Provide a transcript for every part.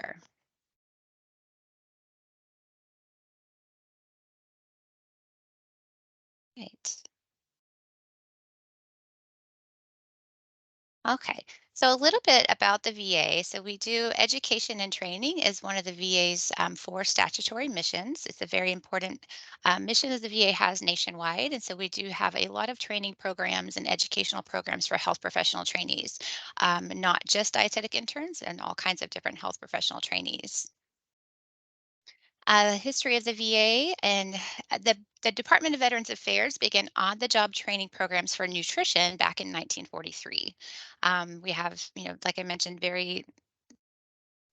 Sure. Right. Okay. So a little bit about the VA. So we do education and training is one of the VA's four statutory missions. It's a very important mission that the VA has nationwide. And so we do have a lot of training programs and educational programs for health professional trainees, not just dietetic interns and all kinds of different health professional trainees. History of the VA and the Department of Veterans Affairs began on-the-job training programs for nutrition back in 1943. We have, like I mentioned, very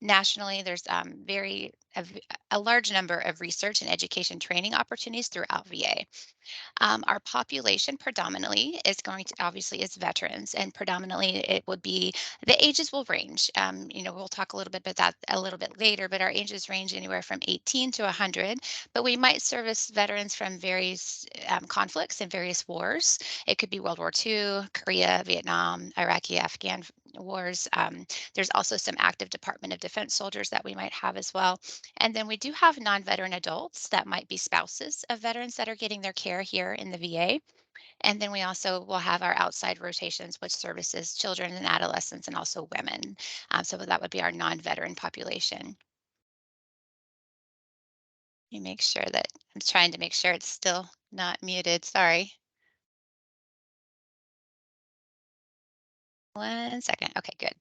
nationally, there's a large number of research and education training opportunities throughout VA. Our population predominantly is going to obviously is veterans, and predominantly it would be the ages will range. We'll talk a little bit about that a little bit later, but our ages range anywhere from 18 to 100. But we might service veterans from various conflicts and various wars. It could be World War II, Korea, Vietnam, Iraqi, Afghan wars. There's also some active Department of Defense soldiers that we might have as well. And then we do have non-veteran adults that might be spouses of veterans that are getting their care here in the VA. And then we also will have our outside rotations, which services children and adolescents and also women. So that would be our non-veteran population. You make sure that I'm trying to make sure it's still not muted. Sorry. 1 second. Okay, good.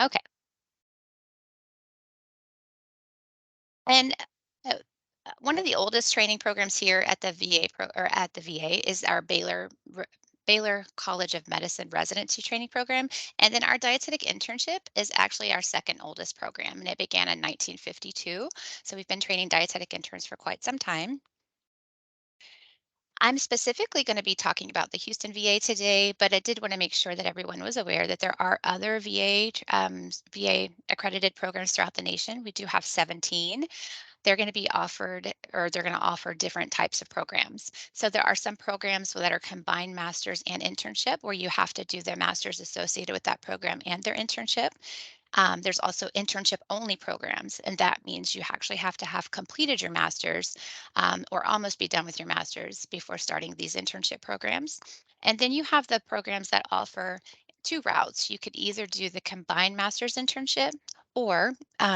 Okay. And one of the oldest training programs here at the VA is our Baylor College of Medicine residency training program. And then our dietetic internship is actually our second oldest program, and it began in 1952. So we've been training dietetic interns for quite some time. I'm specifically going to be talking about the Houston VA today, but I did want to make sure that everyone was aware that there are other VA accredited programs throughout the nation. We do have 17. They're going to be offered, or they're going to offer different types of programs. So there are some programs that are combined master's and internship where you have to do their master's associated with that program and their internship. There's also internship only programs, and that means you actually have to have completed your master's or almost be done with your master's before starting these internship programs. And then you have the programs that offer two routes. You could either do the combined master's internship, or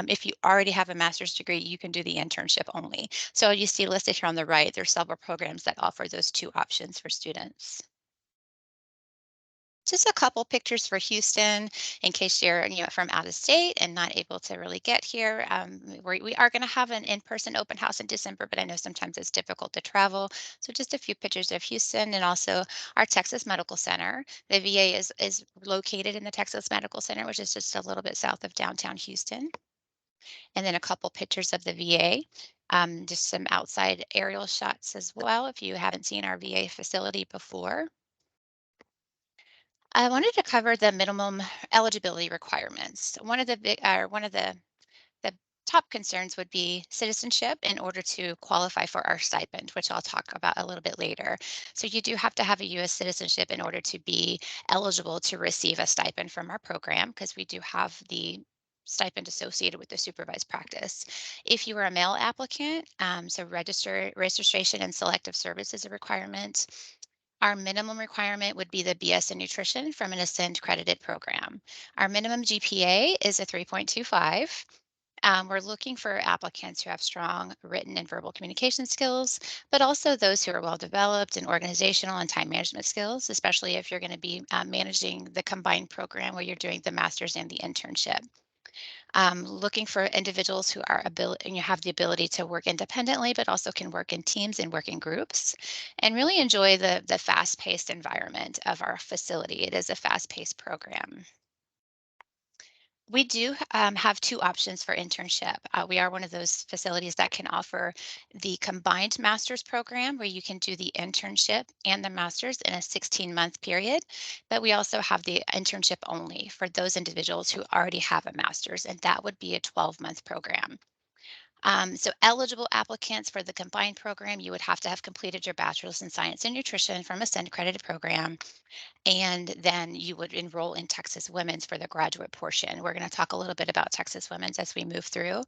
if you already have a master's degree, you can do the internship only. So you see listed here on the right, there's several programs that offer those two options for students. Just a couple pictures for Houston in case you're from out of state and not able to really get here. We are going to have an in-person open house in December, but I know sometimes it's difficult to travel. So just a few pictures of Houston and also our Texas Medical Center. The VA is located in the Texas Medical Center, which is just a little bit south of downtown Houston. And then a couple pictures of the VA. Just some outside aerial shots as well if you haven't seen our VA facility before. I wanted to cover the minimum eligibility requirements. One of the top concerns would be citizenship in order to qualify for our stipend, which I'll talk about a little bit later. So you do have to have a U.S. citizenship in order to be eligible to receive a stipend from our program, because we do have the stipend associated with the supervised practice. If you are a male applicant, so registration and selective service is a requirement. Our minimum requirement would be the BS in nutrition from an Ascend credited program. Our minimum GPA is a 3.25. We're looking for applicants who have strong written and verbal communication skills, but also those who are well developed in organizational and time management skills, especially if you're going to be managing the combined program where you're doing the master's and the internship. Looking for individuals who are ability and you have the ability to work independently, but also can work in teams and work in groups, and really enjoy the fast-paced environment of our facility. It is a fast-paced program. We do have two options for internship. We are one of those facilities that can offer the combined master's program where you can do the internship and the master's in a 16-month period. But we also have the internship only for those individuals who already have a master's, and that would be a 12-month program. So eligible applicants for the combined program, you would have to have completed your bachelor's in science and nutrition from a SEND accredited program, and then you would enroll in Texas Women's for the graduate portion. We're going to talk a little bit about Texas Women's as we move through.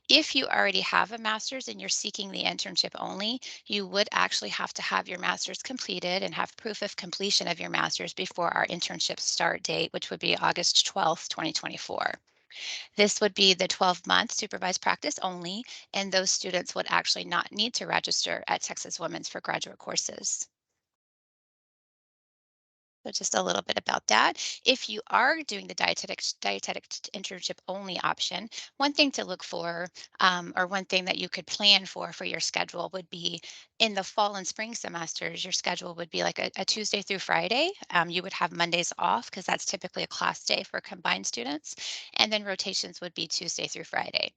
If you already have a master's and you're seeking the internship only, you would actually have to have your master's completed and have proof of completion of your master's before our internship start date, which would be August 12th, 2024. This would be the 12-month supervised practice only, and those students would actually not need to register at Texas Women's for graduate courses. So just a little bit about that. If you are doing the dietetic internship only option, one thing to look for, or one thing that you could plan for your schedule would be in the fall and spring semesters, your schedule would be like a Tuesday through Friday. You would have Mondays off because that's typically a class day for combined students. And then rotations would be Tuesday through Friday.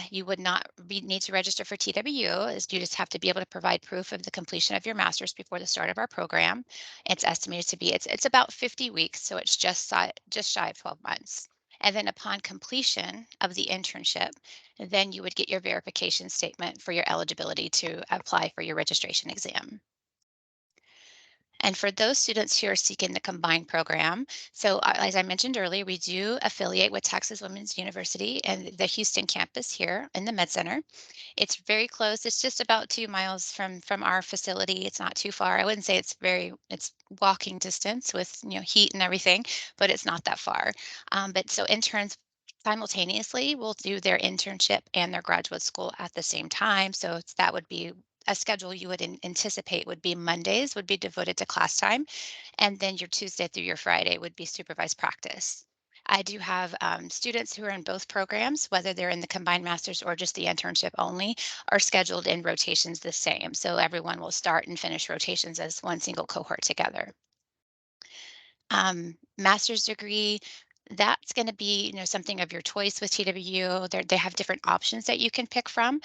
You would not need to register for TWU, as you just have to be able to provide proof of the completion of your master's before the start of our program. It's estimated to be it's about 50 weeks, so it's just shy of 12 months. And then upon completion of the internship, then you would get your verification statement for your eligibility to apply for your registration exam. And for those students who are seeking the combined program, so as I mentioned earlier, we do affiliate with Texas Women's University and the Houston campus here in the Med Center. It's very close. It's just about 2 miles from our facility. It's not too far. I wouldn't say it's walking distance with, heat and everything, but it's not that far. But so interns simultaneously will do their internship and their graduate school at the same time. So that would be a schedule you would anticipate would be Mondays would be devoted to class time, and then your Tuesday through your Friday would be supervised practice. I do have students who are in both programs, whether they're in the combined masters or just the internship only, are scheduled in rotations the same. So everyone will start and finish rotations as one single cohort together. Master's degree, that's going to be, something of your choice with TWU. They have different options that you can pick from.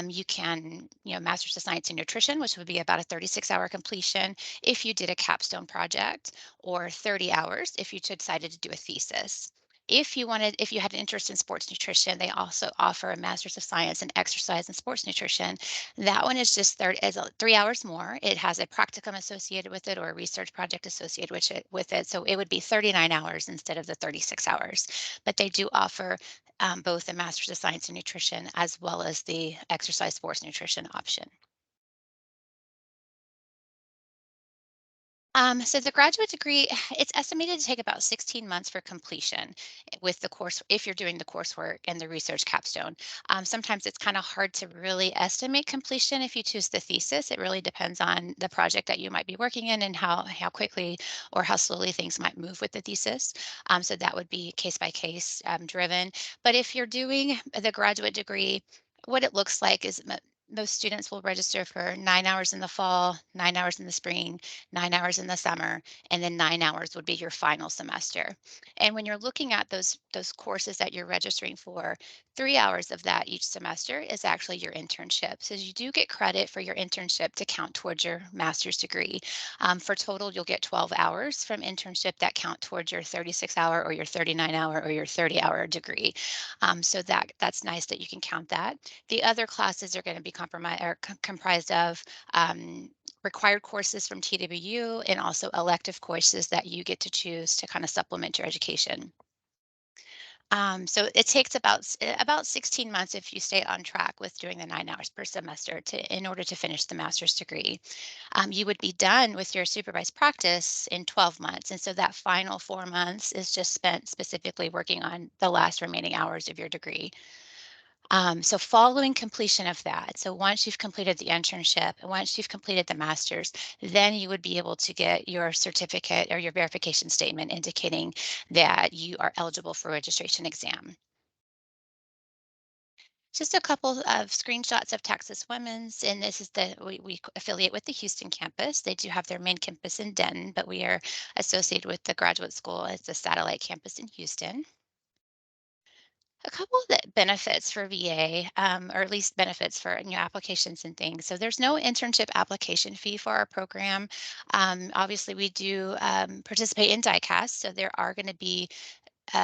You can, master's of science in nutrition, which would be about a 36-hour completion if you did a capstone project, or 30 hours if you decided to do a thesis. If you had an interest in sports nutrition, they also offer a master's of science in exercise and sports nutrition. That one is just 3 hours more. It has a practicum associated with it or a research project associated with it. So it would be 39 hours instead of the 36 hours. But they do offer both a master's of science in nutrition as well as the exercise sports nutrition option. So the graduate degree, it's estimated to take about 16 months for completion with the course, if you're doing the coursework and the research capstone. Sometimes it's kind of hard to really estimate completion if you choose the thesis. It really depends on the project that you might be working in and how quickly or how slowly things might move with the thesis. So that would be case by case driven. But if you're doing the graduate degree, what it looks like is most students will register for 9 hours in the fall, 9 hours in the spring, 9 hours in the summer, and then 9 hours would be your final semester. And when you're looking at those courses that you're registering for, 3 hours of that each semester is actually your internship. So you do get credit for your internship to count towards your master's degree. For total, you'll get 12 hours from internship that count towards your 36-hour or your 39-hour or your 30-hour degree. So that's nice that you can count that. The other classes are going to be comprised of required courses from TWU and also elective courses that you get to choose to kind of supplement your education. So it takes about 16 months if you stay on track with doing the 9 hours per semester in order to finish the master's degree. You would be done with your supervised practice in 12 months. And so that final 4 months is just spent specifically working on the last remaining hours of your degree. So following completion of that, so once you've completed the internship, and once you've completed the master's, then you would be able to get your certificate or your verification statement indicating that you are eligible for registration exam. Just a couple of screenshots of Texas Women's, and this is we affiliate with the Houston campus. They do have their main campus in Denton, but we are associated with the graduate school as the satellite campus in Houston. A couple of the benefits for VA, or at least benefits for applications and things. So there's no internship application fee for our program. Obviously, we do participate in diecast, so there are going to be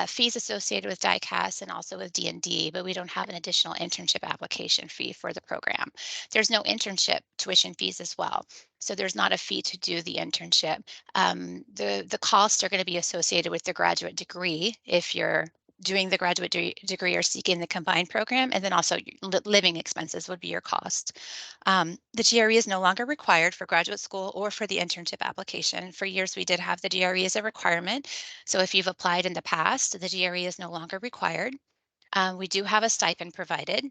fees associated with DICAS and also with D&D, but we don't have an additional internship application fee for the program. There's no internship tuition fees as well. So there's not a fee to do the internship. The costs are going to be associated with the graduate degree if you're doing the graduate degree or seeking the combined program, and then also living expenses would be your cost. The GRE is no longer required for graduate school or for the internship application. For years, we did have the GRE as a requirement. So if you've applied in the past, the GRE is no longer required. We do have a stipend provided.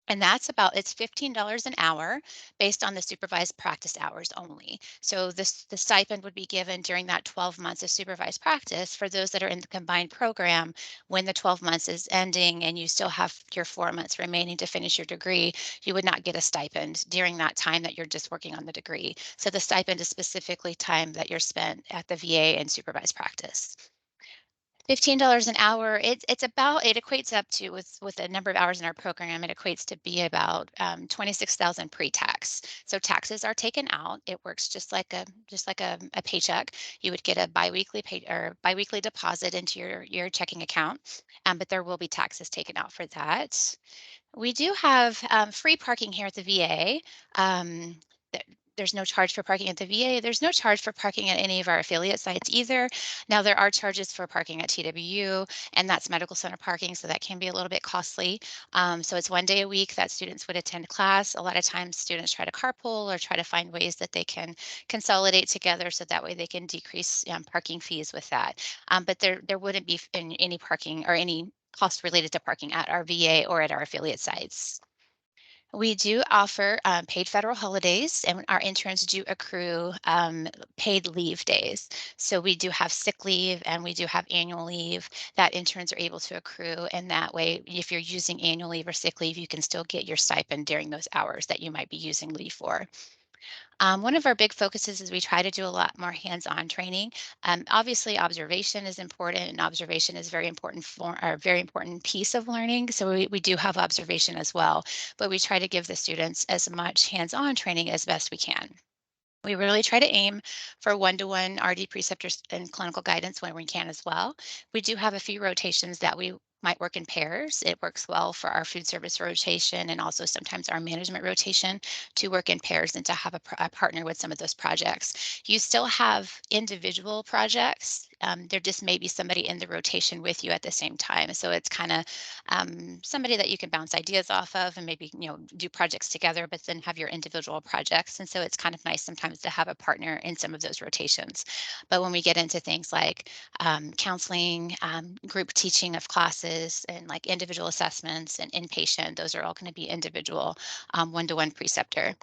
And that's about it's $15 an hour based on the supervised practice hours only. So the stipend would be given during that 12 months of supervised practice for those that are in the combined program. When the 12 months is ending and you still have your 4 months remaining to finish your degree, you would not get a stipend during that time that you're just working on the degree. So the stipend is specifically time that you're spent at the VA and supervised practice. $15 an hour, it equates up to with the number of hours in our program, it equates to be about 26,000 pre-tax. So taxes are taken out. It works just like a paycheck. You would get a biweekly pay or biweekly deposit into your checking account, but there will be taxes taken out for that. We do have free parking here at the VA. Um, there's no charge for parking at the VA. There's no charge for parking at any of our affiliate sites either. Now, there are charges for parking at TWU, and that's medical center parking, so that can be a little bit costly. So it's 1 day a week that students would attend class. A lot of times, students try to carpool or try to find ways that they can consolidate together so that way they can decrease parking fees with that. But there wouldn't be any parking or any cost related to parking at our VA or at our affiliate sites. We do offer paid federal holidays, and our interns do accrue paid leave days. So we do have sick leave and we do have annual leave that interns are able to accrue. And that way, if you're using annual leave or sick leave, you can still get your stipend during those hours that you might be using leave for. One of our big focuses is we try to do a lot more hands-on training. Obviously, observation is important, and observation is very important for a very important piece of learning. So we do have observation as well, but we try to give the students as much hands-on training as best we can. We really try to aim for one-to-one RD preceptors and clinical guidance when we can as well. We do have a few rotations that we might work in pairs. It works well for our food service rotation and also sometimes our management rotation to work in pairs and to have a partner with some of those projects. You still have individual projects. There just may be somebody in the rotation with you at the same time. So it's kind of somebody that you can bounce ideas off of and maybe do projects together, but then have your individual projects. And so it's kind of nice sometimes to have a partner in some of those rotations. But when we get into things like counseling, group teaching of classes, and like individual assessments and inpatient, those are all going to be individual one-to-one preceptor.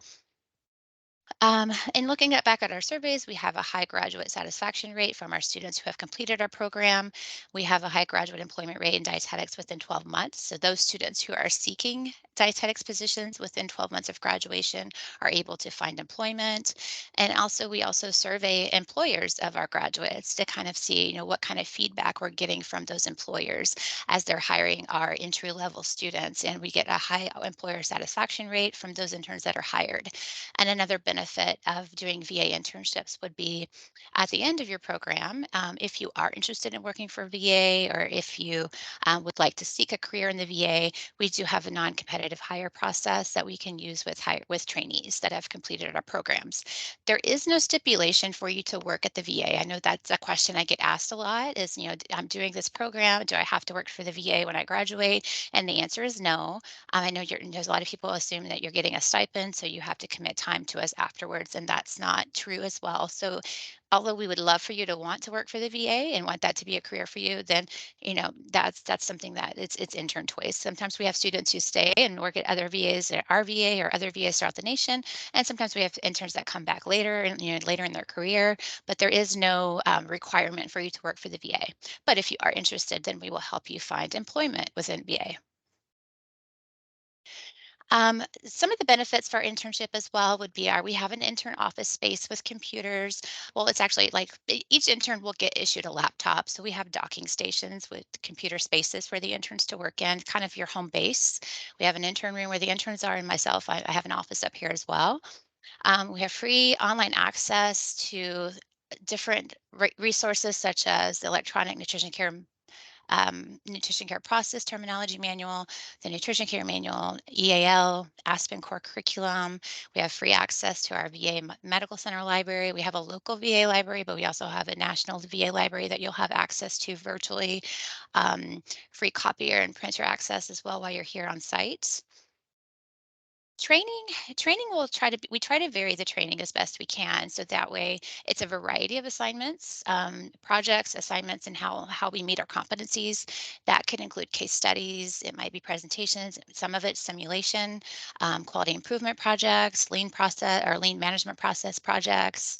In looking back at our surveys, we have a high graduate satisfaction rate from our students who have completed our program. We have a high graduate employment rate in dietetics within 12 months. So those students who are seeking dietetics positions within 12 months of graduation are able to find employment. And also, we also survey employers of our graduates to kind of see, what kind of feedback we're getting from those employers as they're hiring our entry level students. And we get a high employer satisfaction rate from those interns that are hired. And another benefit of doing VA internships would be at the end of your program, if you are interested in working for VA or if you would like to seek a career in the VA, we do have a non-competitive hire process that we can use with trainees that have completed our programs. There is no stipulation for you to work at the VA. I know that's a question I get asked a lot is, I'm doing this program. Do I have to work for the VA when I graduate? And the answer is no. I know there's a lot of people assume that you're getting a stipend, so you have to commit time to us afterwards, and that's not true as well. So, although we would love for you to want to work for the VA and want that to be a career for you, then that's something that it's intern choice. Sometimes we have students who stay and work at other VAs at our VA or other VAs throughout the nation, and sometimes we have interns that come back later and later in their career. But there is no requirement for you to work for the VA. But if you are interested, then we will help you find employment within VA. Some of the benefits for our internship as well would be we have an intern office space with computers. Well, it's actually like each intern will get issued a laptop. So we have docking stations with computer spaces for the interns to work in, kind of your home base. We have an intern room where the interns are, and myself, I have an office up here as well. We have free online access to different resources such as the electronic nutrition care nutrition care process terminology manual, the nutrition care manual, EAL, Aspen core curriculum. We have free access to our VA medical center library. We have a local VA library, but we also have a national VA library that you'll have access to virtually. Free copier and printer access as well while you're here on site. Training training will try to we try to vary the training as best we can, so that way it's a variety of assignments, projects, assignments, and how we meet our competencies. That could include case studies, it might be presentations, some of it simulation, quality improvement projects, lean process or lean management process projects,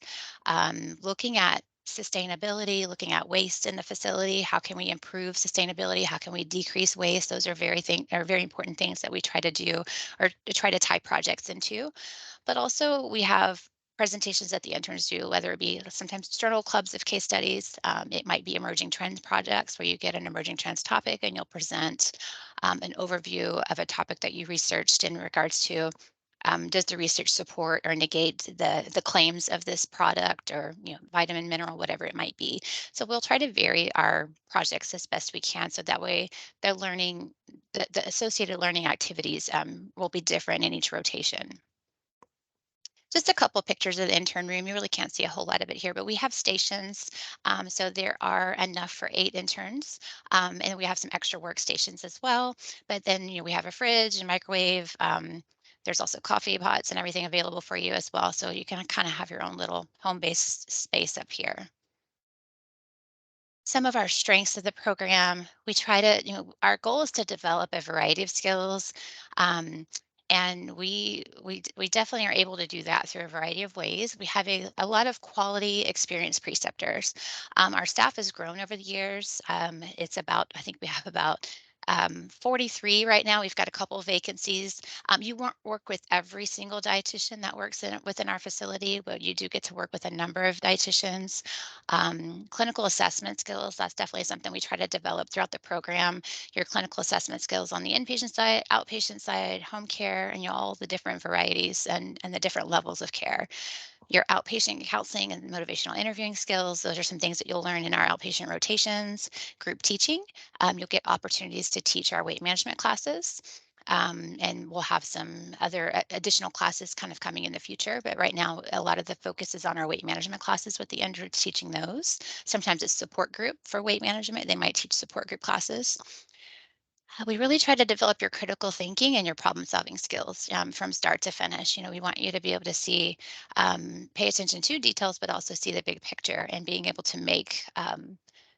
looking at sustainability, looking at waste in the facility. How can we improve sustainability? How can we decrease waste? Those are very important things that we try to do or to try to tie projects into. But also we have presentations that the interns do, whether it be sometimes journal clubs of case studies. It might be emerging trends projects where you get an emerging trends topic and you'll present an overview of a topic that you researched in regards to does the research support or negate the claims of this product or vitamin, mineral, whatever it might be. So we'll try to vary our projects as best we can, so that way they're learning the associated learning activities will be different in each rotation. Just a couple pictures of the intern room. You really can't see a whole lot of it here, but we have stations. So there are enough for 8 interns. And we have some extra workstations as well. But then, we have a fridge and microwave. There's also coffee pots and everything available for you as well. So you can kind of have your own little home-based space up here. Some of our strengths of the program, we try to, our goal is to develop a variety of skills. Um, and we definitely are able to do that through a variety of ways. We have a lot of quality experienced preceptors. Our staff has grown over the years. It's about, I think we have about 43 right now. We've got a couple of vacancies. You won't work with every single dietitian that works within our facility, but you do get to work with a number of dietitians. Clinical assessment skills, that's definitely something we try to develop throughout the program. Your clinical assessment skills on the inpatient side, outpatient side, home care, and all the different varieties and the different levels of care. Your outpatient counseling and motivational interviewing skills, those are some things that you'll learn in our outpatient rotations. Group teaching, you'll get opportunities to teach our weight management classes. And we'll have some other additional classes kind of coming in the future. But right now, a lot of the focus is on our weight management classes with the interns teaching those. Sometimes it's support group for weight management. They might teach support group classes. We really try to develop your critical thinking and your problem solving skills from start to finish. We want you to be able to see, pay attention to details, but also see the big picture and being able to make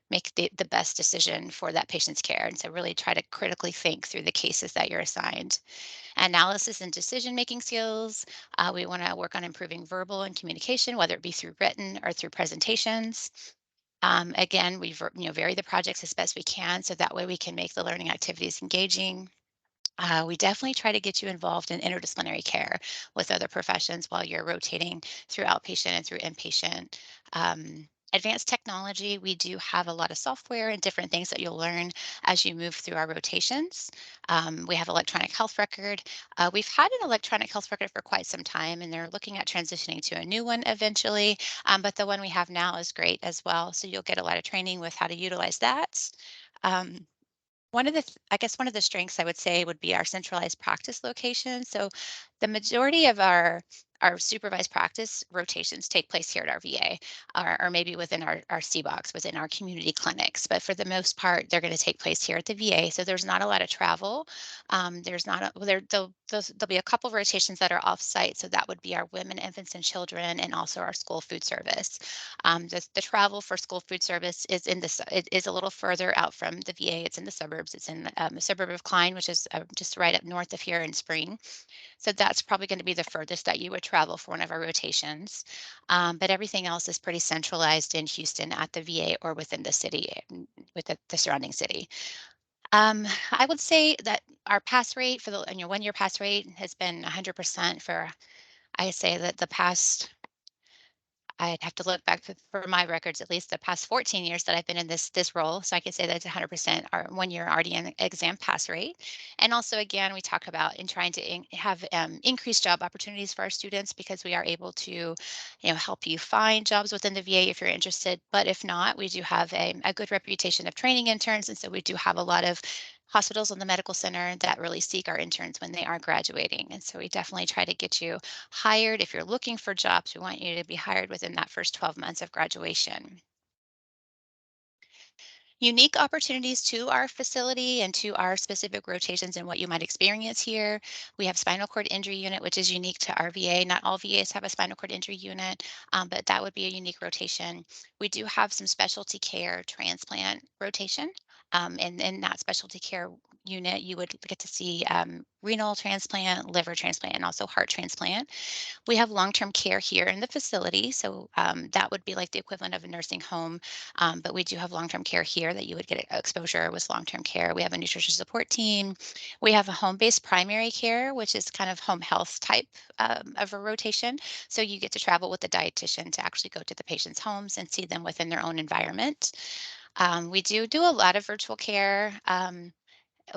the best decision for that patient's care. And so really try to critically think through the cases that you're assigned. Analysis and decision making skills. We want to work on improving verbal and communication, whether it be through written or through presentations. Again, vary the projects as best we can, so that way we can make the learning activities engaging. We definitely try to get you involved in interdisciplinary care with other professions while you're rotating through outpatient and through inpatient. Advanced technology, we do have a lot of software and different things that you'll learn as you move through our rotations. We have electronic health record. We've had an electronic health record for quite some time, and they're looking at transitioning to a new one eventually. But the one we have now is great as well. So you'll get a lot of training with how to utilize that. Um, I guess one of the strengths I would say would be our centralized practice location. So the majority of our supervised practice rotations take place here at our VA, or maybe within our C box, within our community clinics. But for the most part, they're going to take place here at the VA. So there's not a lot of travel. There's not a, well, there'll be a couple of rotations that are off site. So that would be our women, infants, and children, and also our school food service. The travel for school food service is it is a little further out from the VA. It's in the suburbs. It's in the suburb of Klein, which is just right up north of here in Spring. So that's probably going to be the furthest that you would travel for one of our rotations. But everything else is pretty centralized in Houston at the VA or within the city, with the surrounding city. I would say that our pass rate for the 1 year pass rate has been 100% for, I say that the past I'd have to look back for my records, at least the past 14 years that I've been in this role. So I can say that's 100% our 1 year RDN exam pass rate. And also, again, we talk about in trying to have increased job opportunities for our students because we are able to, help you find jobs within the VA if you're interested. But if not, we do have a good reputation of training interns, and so we do have a lot of hospitals in the medical center that really seek our interns when they are graduating. And so we definitely try to get you hired. If you're looking for jobs, we want you to be hired within that first 12 months of graduation. Unique opportunities to our facility and to our specific rotations and what you might experience here. We have spinal cord injury unit, which is unique to our VA. Not all VAs have a spinal cord injury unit, but that would be a unique rotation. We do have some specialty care transplant rotation. And in that specialty care unit, you would get to see renal transplant, liver transplant, and also heart transplant. We have long-term care here in the facility, so that would be like the equivalent of a nursing home, but we do have long-term care here that you would get exposure with long-term care. We have a nutrition support team. We have a home-based primary care, which is kind of home health type of a rotation. So you get to travel with the dietitian to actually go to the patient's homes and see them within their own environment. We do a lot of virtual care.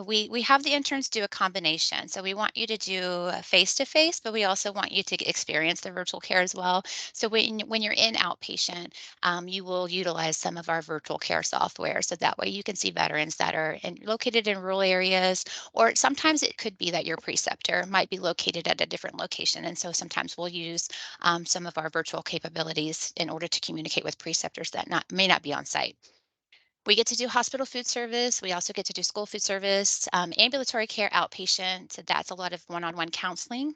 We have the interns do a combination. So we want you to do face to face, but we also want you to experience the virtual care as well. So when you're in outpatient, you will utilize some of our virtual care software. So that way you can see veterans that are located in rural areas, or sometimes it could be that your preceptor might be located at a different location. And so sometimes we'll use some of our virtual capabilities in order to communicate with preceptors that may not be on site. We get to do hospital food service. We also get to do school food service, ambulatory care outpatient. So that's a lot of one on one counseling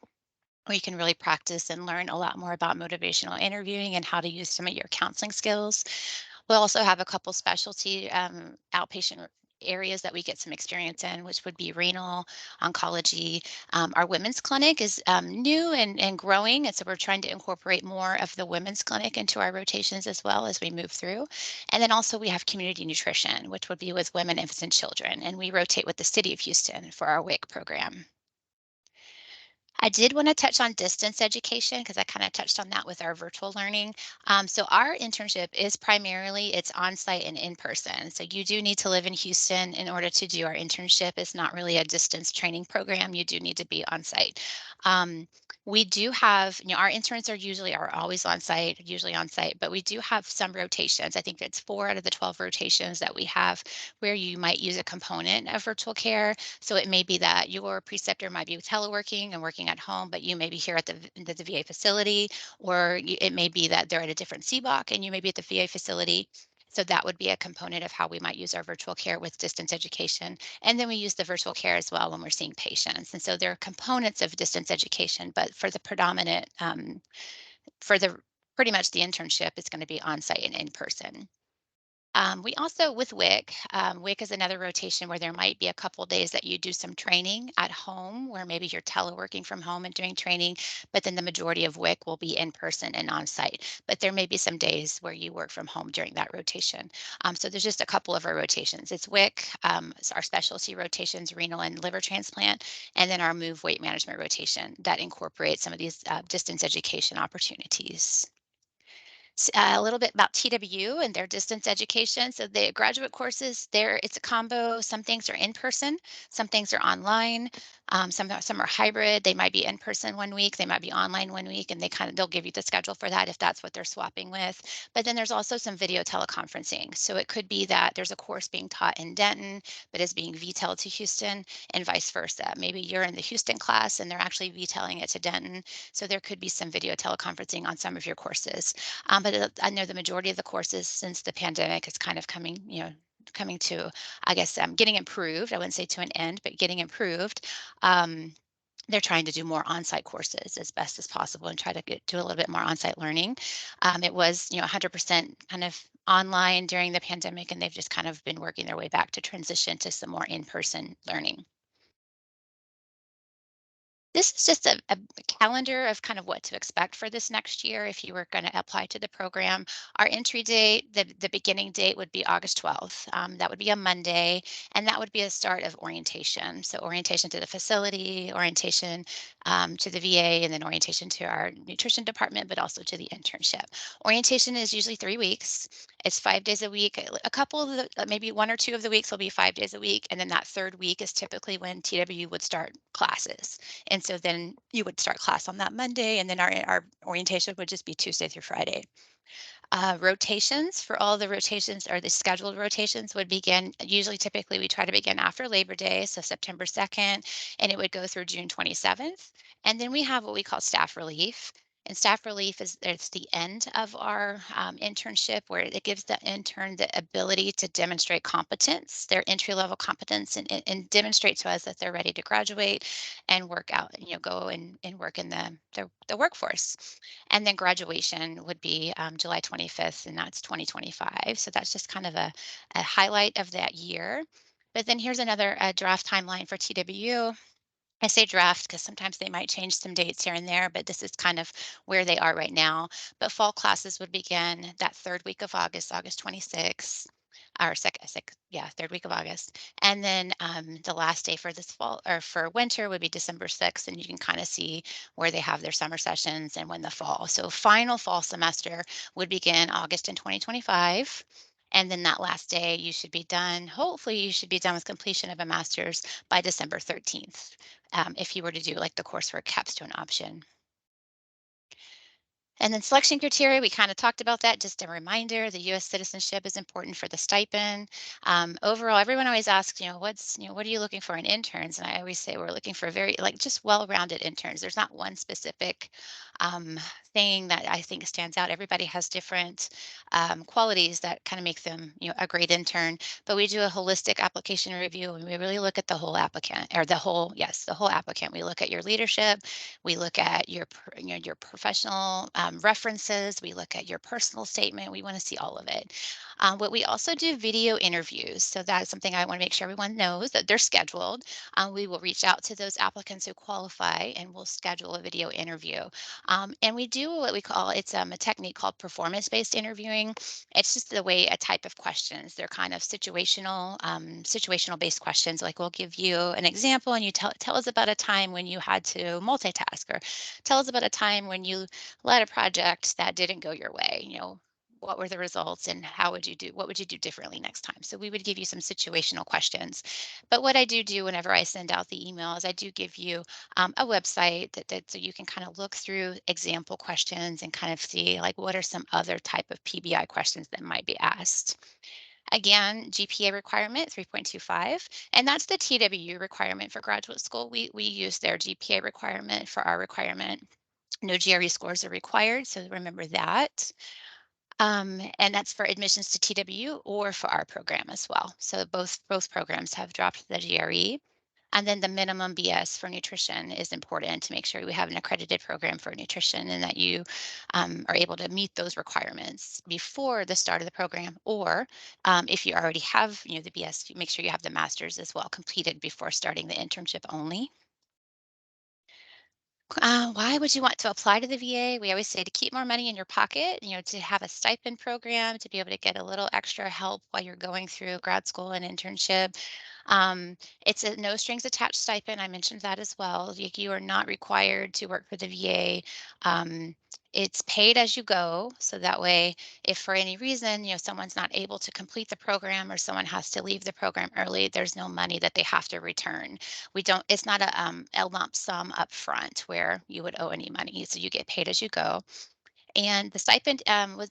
where you can really practice and learn a lot more about motivational interviewing and how to use some of your counseling skills. We'll also have a couple specialty outpatient areas that we get some experience in, which would be renal, oncology. Our women's clinic is new and growing, and so we're trying to incorporate more of the women's clinic into our rotations as well as we move through. And then also we have community nutrition, which would be with women, infants, and children, and we rotate with the city of Houston for our WIC program. I did want to touch on distance education because I kind of touched on that with our virtual learning. So our internship is primarily it's on site and in person. So you do need to live in Houston in order to do our internship. It's not really a distance training program. You do need to be on site. Um, we do have, our interns are always usually on site, but we do have some rotations. I think it's 4 out of the 12 rotations that we have where you might use a component of virtual care. So it may be that your preceptor might be teleworking and working at home, but you may be here at the VA facility, or it may be that they're at a different CBOC and you may be at the VA facility. So that would be a component of how we might use our virtual care with distance education. And then we use the virtual care as well when we're seeing patients. And so there are components of distance education, but for the predominant, for the pretty much the internship, it's going to be on site and in person. We also, with WIC is another rotation where there might be a couple days that you do some training at home, where maybe you're teleworking from home and doing training, but then the majority of WIC will be in person and on site. But there may be some days where you work from home during that rotation. So there's just a couple of our rotations. It's WIC, our specialty rotations, renal and liver transplant, and then our move weight management rotation that incorporates some of these distance education opportunities. A little bit about TW and their distance education. So the graduate courses, there it's a combo. Some things are in person, some things are online. Some are hybrid. They might be in person one week, they might be online one week, and they'll give you the schedule for that if that's what they're swapping with. But then there's also some video teleconferencing. So it could be that there's a course being taught in Denton, but is being VTELed to Houston, and vice versa. Maybe you're in the Houston class and they're actually VTELing it to Denton. So there could be some video teleconferencing on some of your courses. But I know the majority of the courses since the pandemic is kind of coming to, I guess, getting improved. I wouldn't say to an end, but getting improved. Um, they're trying to do more on-site courses as best as possible and try to do a little bit more on-site learning. It was, 100% kind of online during the pandemic, and they've just kind of been working their way back to transition to some more in-person learning. This is just a calendar of kind of what to expect for this next year if you were going to apply to the program. Our entry date, the beginning date would be August 12th. That would be a Monday, and that would be a start of orientation. So, orientation to the facility, orientation to the VA, and then orientation to our nutrition department, but also to the internship. Orientation is usually 3 weeks. It's 5 days a week. A couple of maybe one or two of the weeks will be 5 days a week. And then that third week is typically when TW would start classes. And so then you would start class on that Monday, and then our orientation would just be Tuesday through Friday. Rotations for all the rotations or the scheduled rotations would begin usually typically we try to begin after Labor Day, so September 2nd, and it would go through June 27th. And then we have what we call staff relief. And staff relief is it's the end of our internship where it gives the intern the ability to demonstrate competence, their entry level competence, and demonstrate to us that they're ready to graduate and work out, go and work in the workforce. And then graduation would be July 25th, and that's 2025. So that's just kind of a highlight of that year. But then here's another draft timeline for TWU. I say draft because sometimes they might change some dates here and there, but this is kind of where they are right now. But fall classes would begin that third week of August, August 26th, or yeah, third week of August. And then the last day for this fall or for winter would be December 6th. And you can kind of see where they have their summer sessions and when the fall. So final fall semester would begin August in 2025. And then that last day, you should be done. Hopefully, you should be done with completion of a master's by December 13th if you were to do like the coursework capstone option. And then selection criteria, we kind of talked about that. Just a reminder, the U.S. citizenship is important for the stipend. Overall, everyone always asks, what are you looking for in interns? And I always say we're looking for very, like, just well-rounded interns. There's not one specific um, thing that I think stands out. Everybody has different qualities that kind of make them, a great intern. But we do a holistic application review, and we really look at the whole applicant, or the whole applicant. We look at your leadership, we look at your professional references. We look at your personal statement. We want to see all of it. But we also do video interviews. So that is something I want to make sure everyone knows that they're scheduled. We will reach out to those applicants who qualify and we'll schedule a video interview. And we do what we call it's a technique called performance-based interviewing. It's just a type of questions. They're kind of situational based questions. Like we'll give you an example and you tell us about a time when you had to multitask, or tell us about a time when you led a project that didn't go your way. What were the results and what would you do differently next time? So we would give you some situational questions. But what I do whenever I send out the email is I do give you a website that so you can kind of look through example questions and kind of see like what are some other type of PBI questions that might be asked. Again, GPA requirement 3.25, and that's the TWU requirement for graduate school. We use their GPA requirement for our requirement. No GRE scores are required, so remember that. And that's for admissions to TWU or for our program as well. So both programs have dropped the GRE. And then the minimum BS for nutrition is important to make sure we have an accredited program for nutrition and that you are able to meet those requirements before the start of the program. Or if you already have, the BS, make sure you have the master's as well completed before starting the internship only. Why would you want to apply to the VA? We always say to keep more money in your pocket, to have a stipend program, to be able to get a little extra help while you're going through grad school and internship. It's a no strings attached stipend. I mentioned that as well. You are not required to work for the VA. Um, it's paid as you go. So that way, if for any reason, someone's not able to complete the program or someone has to leave the program early, there's no money that they have to return. It's not a lump sum up front where you would owe any money. So you get paid as you go. And the stipend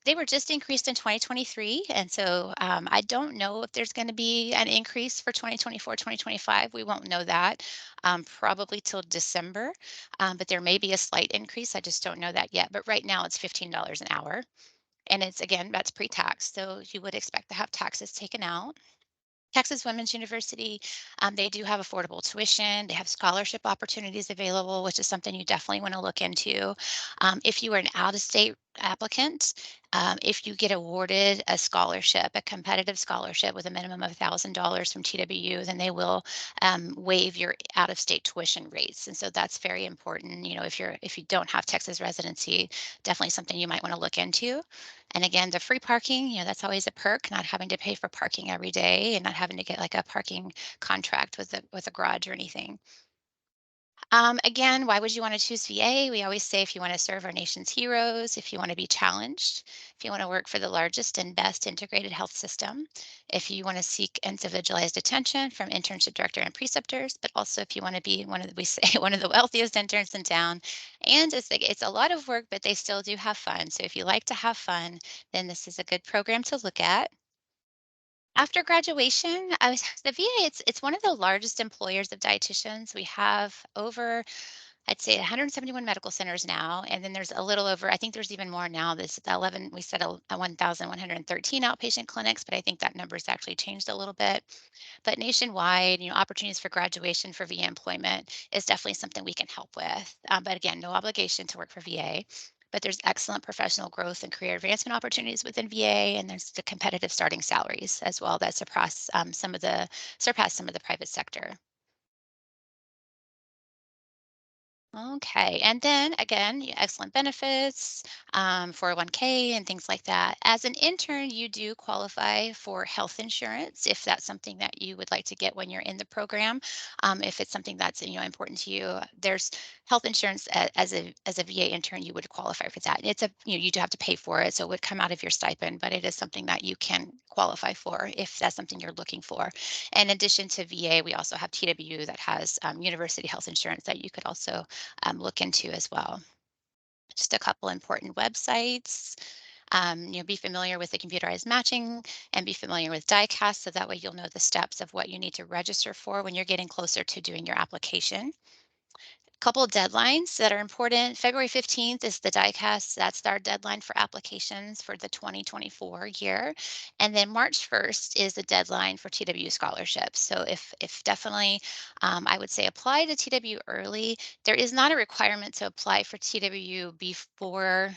they were just increased in 2023. And so I don't know if there's going to be an increase for 2024, 2025. We won't know that probably till December. But there may be a slight increase. I just don't know that yet. But right now it's $15 an hour. And it's again, that's pre-tax. So you would expect to have taxes taken out. Texas Women's University, they do have affordable tuition. They have scholarship opportunities available, which is something you definitely want to look into. If you are an out of state applicant. If you get awarded a scholarship, a competitive scholarship with a minimum of $1,000 from TWU, then they will waive your out-of-state tuition rates, and so that's very important. You know, if you don't have Texas residency, definitely something you might want to look into. And again, the free parking, you know, that's always a perk, not having to pay for parking every day and not having to get like a parking contract with a garage or anything. Again, why would you want to choose VA? We always say if you want to serve our nation's heroes, if you want to be challenged, if you want to work for the largest and best integrated health system, if you want to seek individualized attention from internship director and preceptors, but also if you want to be one of the, we say one of the wealthiest interns in town. And it's a lot of work, but they still do have fun. So if you like to have fun, then this is a good program to look at. After graduation, the VA, it's one of the largest employers of dietitians. We have over, I'd say, 171 medical centers now, and then there's a little over, I think there's even more now. This 11, we said 1,113 outpatient clinics, but I think that number's actually changed a little bit. But nationwide, you know, opportunities for graduation for VA employment is definitely something we can help with. But again, no obligation to work for VA. But there's excellent professional growth and career advancement opportunities within VA, and there's the competitive starting salaries as well that surpass some of the private sector. Okay, and then again, excellent benefits, 401k and things like that. As an intern, you do qualify for health insurance if that's something that you would like to get when you're in the program. If it's something that's important to you, there's health insurance as a VA intern, you would qualify for that. It's you do have to pay for it, so it would come out of your stipend, but it is something that you can qualify for if that's something you're looking for. In addition to VA, we also have TWU that has university health insurance that you could also look into as well. Just a couple important websites. Be familiar with the computerized matching and be familiar with diecast so that way you'll know the steps of what you need to register for when you're getting closer to doing your application. Couple deadlines that are important. February 15th is the diecast. That's our deadline for applications for the 2024 year. And then March 1st is the deadline for TW scholarships. So if definitely, I would say apply to TW early. There is not a requirement to apply for TW before,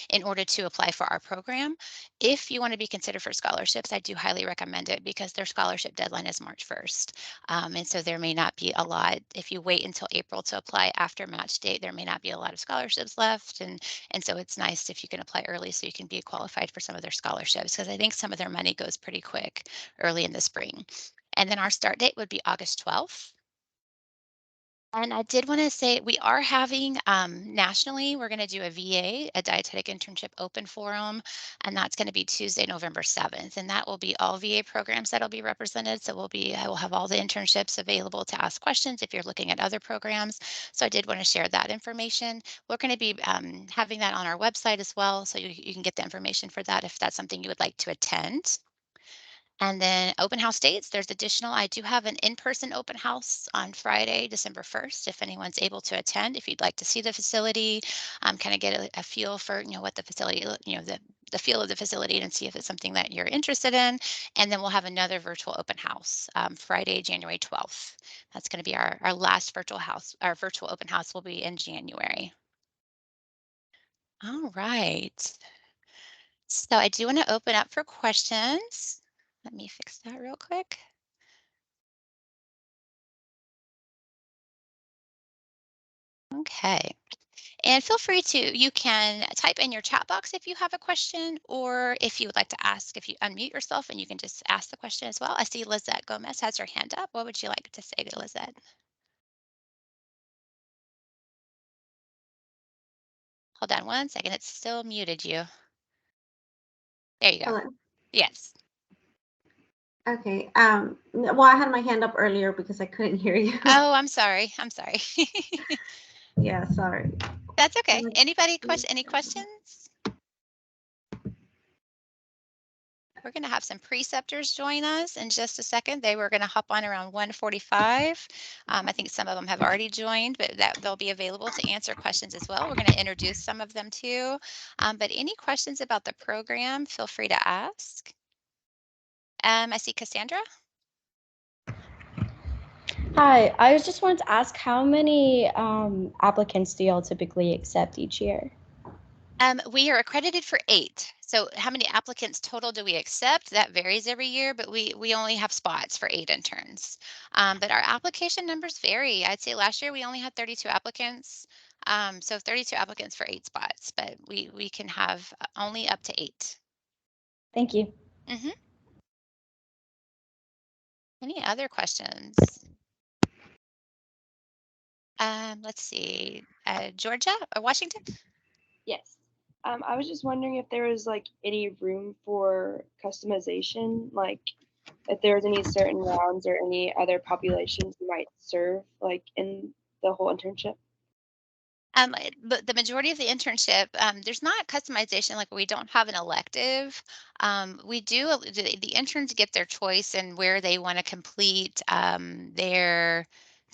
in order to apply for our program. If you want to be considered for scholarships, I do highly recommend it because their scholarship deadline is March 1st. And so there may not be a lot, if you wait until April to apply after match date, there may not be a lot of scholarships left. And so it's nice if you can apply early so you can be qualified for some of their scholarships because I think some of their money goes pretty quick early in the spring. And then our start date would be August 12th. And I did want to say we are having nationally, we're going to do a VA, a dietetic internship open forum, and that's going to be Tuesday, November 7th. And that will be all VA programs that'll be represented. So I will have all the internships available to ask questions if you're looking at other programs. So I did want to share that information. We're going to be having that on our website as well. So you can get the information for that if that's something you would like to attend. And then open house dates, there's additional. I do have an in-person open house on Friday, December 1st, if anyone's able to attend, if you'd like to see the facility, kind of get a feel for, what the facility, the feel of the facility and see if it's something that you're interested in. And then we'll have another virtual open house Friday, January 12th. That's going to be our last virtual house. Our virtual open house will be in January. All right. So I do want to open up for questions. Let me fix that real quick. Okay. And feel free you can type in your chat box if you have a question, or if you would like to ask, if you unmute yourself and you can just ask the question as well. I see Lizette Gomez has her hand up. What would you like to say to Lizette? Hold on one second. It's still muted you. There you go. Hello. Yes. Okay. Well, I had my hand up earlier because I couldn't hear you. Oh, I'm sorry. I'm sorry. Yeah, sorry. That's okay. Let's Anybody see. any questions? We're going to have some preceptors join us in just a second. They were going to hop on around 1:45. I think some of them have already joined, but they'll be available to answer questions as well. We're going to introduce some of them too. But any questions about the program, feel free to ask. I see Cassandra. Hi, I was just wanted to ask how many applicants do y'all typically accept each year? We are accredited for 8. So how many applicants total do we accept? That varies every year, but we only have spots for 8 interns. But our application numbers vary. I'd say last year we only had 32 applicants. So 32 applicants for 8 spots, but we can have only up to 8. Thank you. hmm Any other questions? Let's see. Georgia or Washington? Yes. I was just wondering if there was like any room for customization, like if there was any certain rounds or any other populations you might serve, like in the whole internship. But the majority of the internship, there's not customization, like we don't have an elective. We do, the interns get their choice in where they want to complete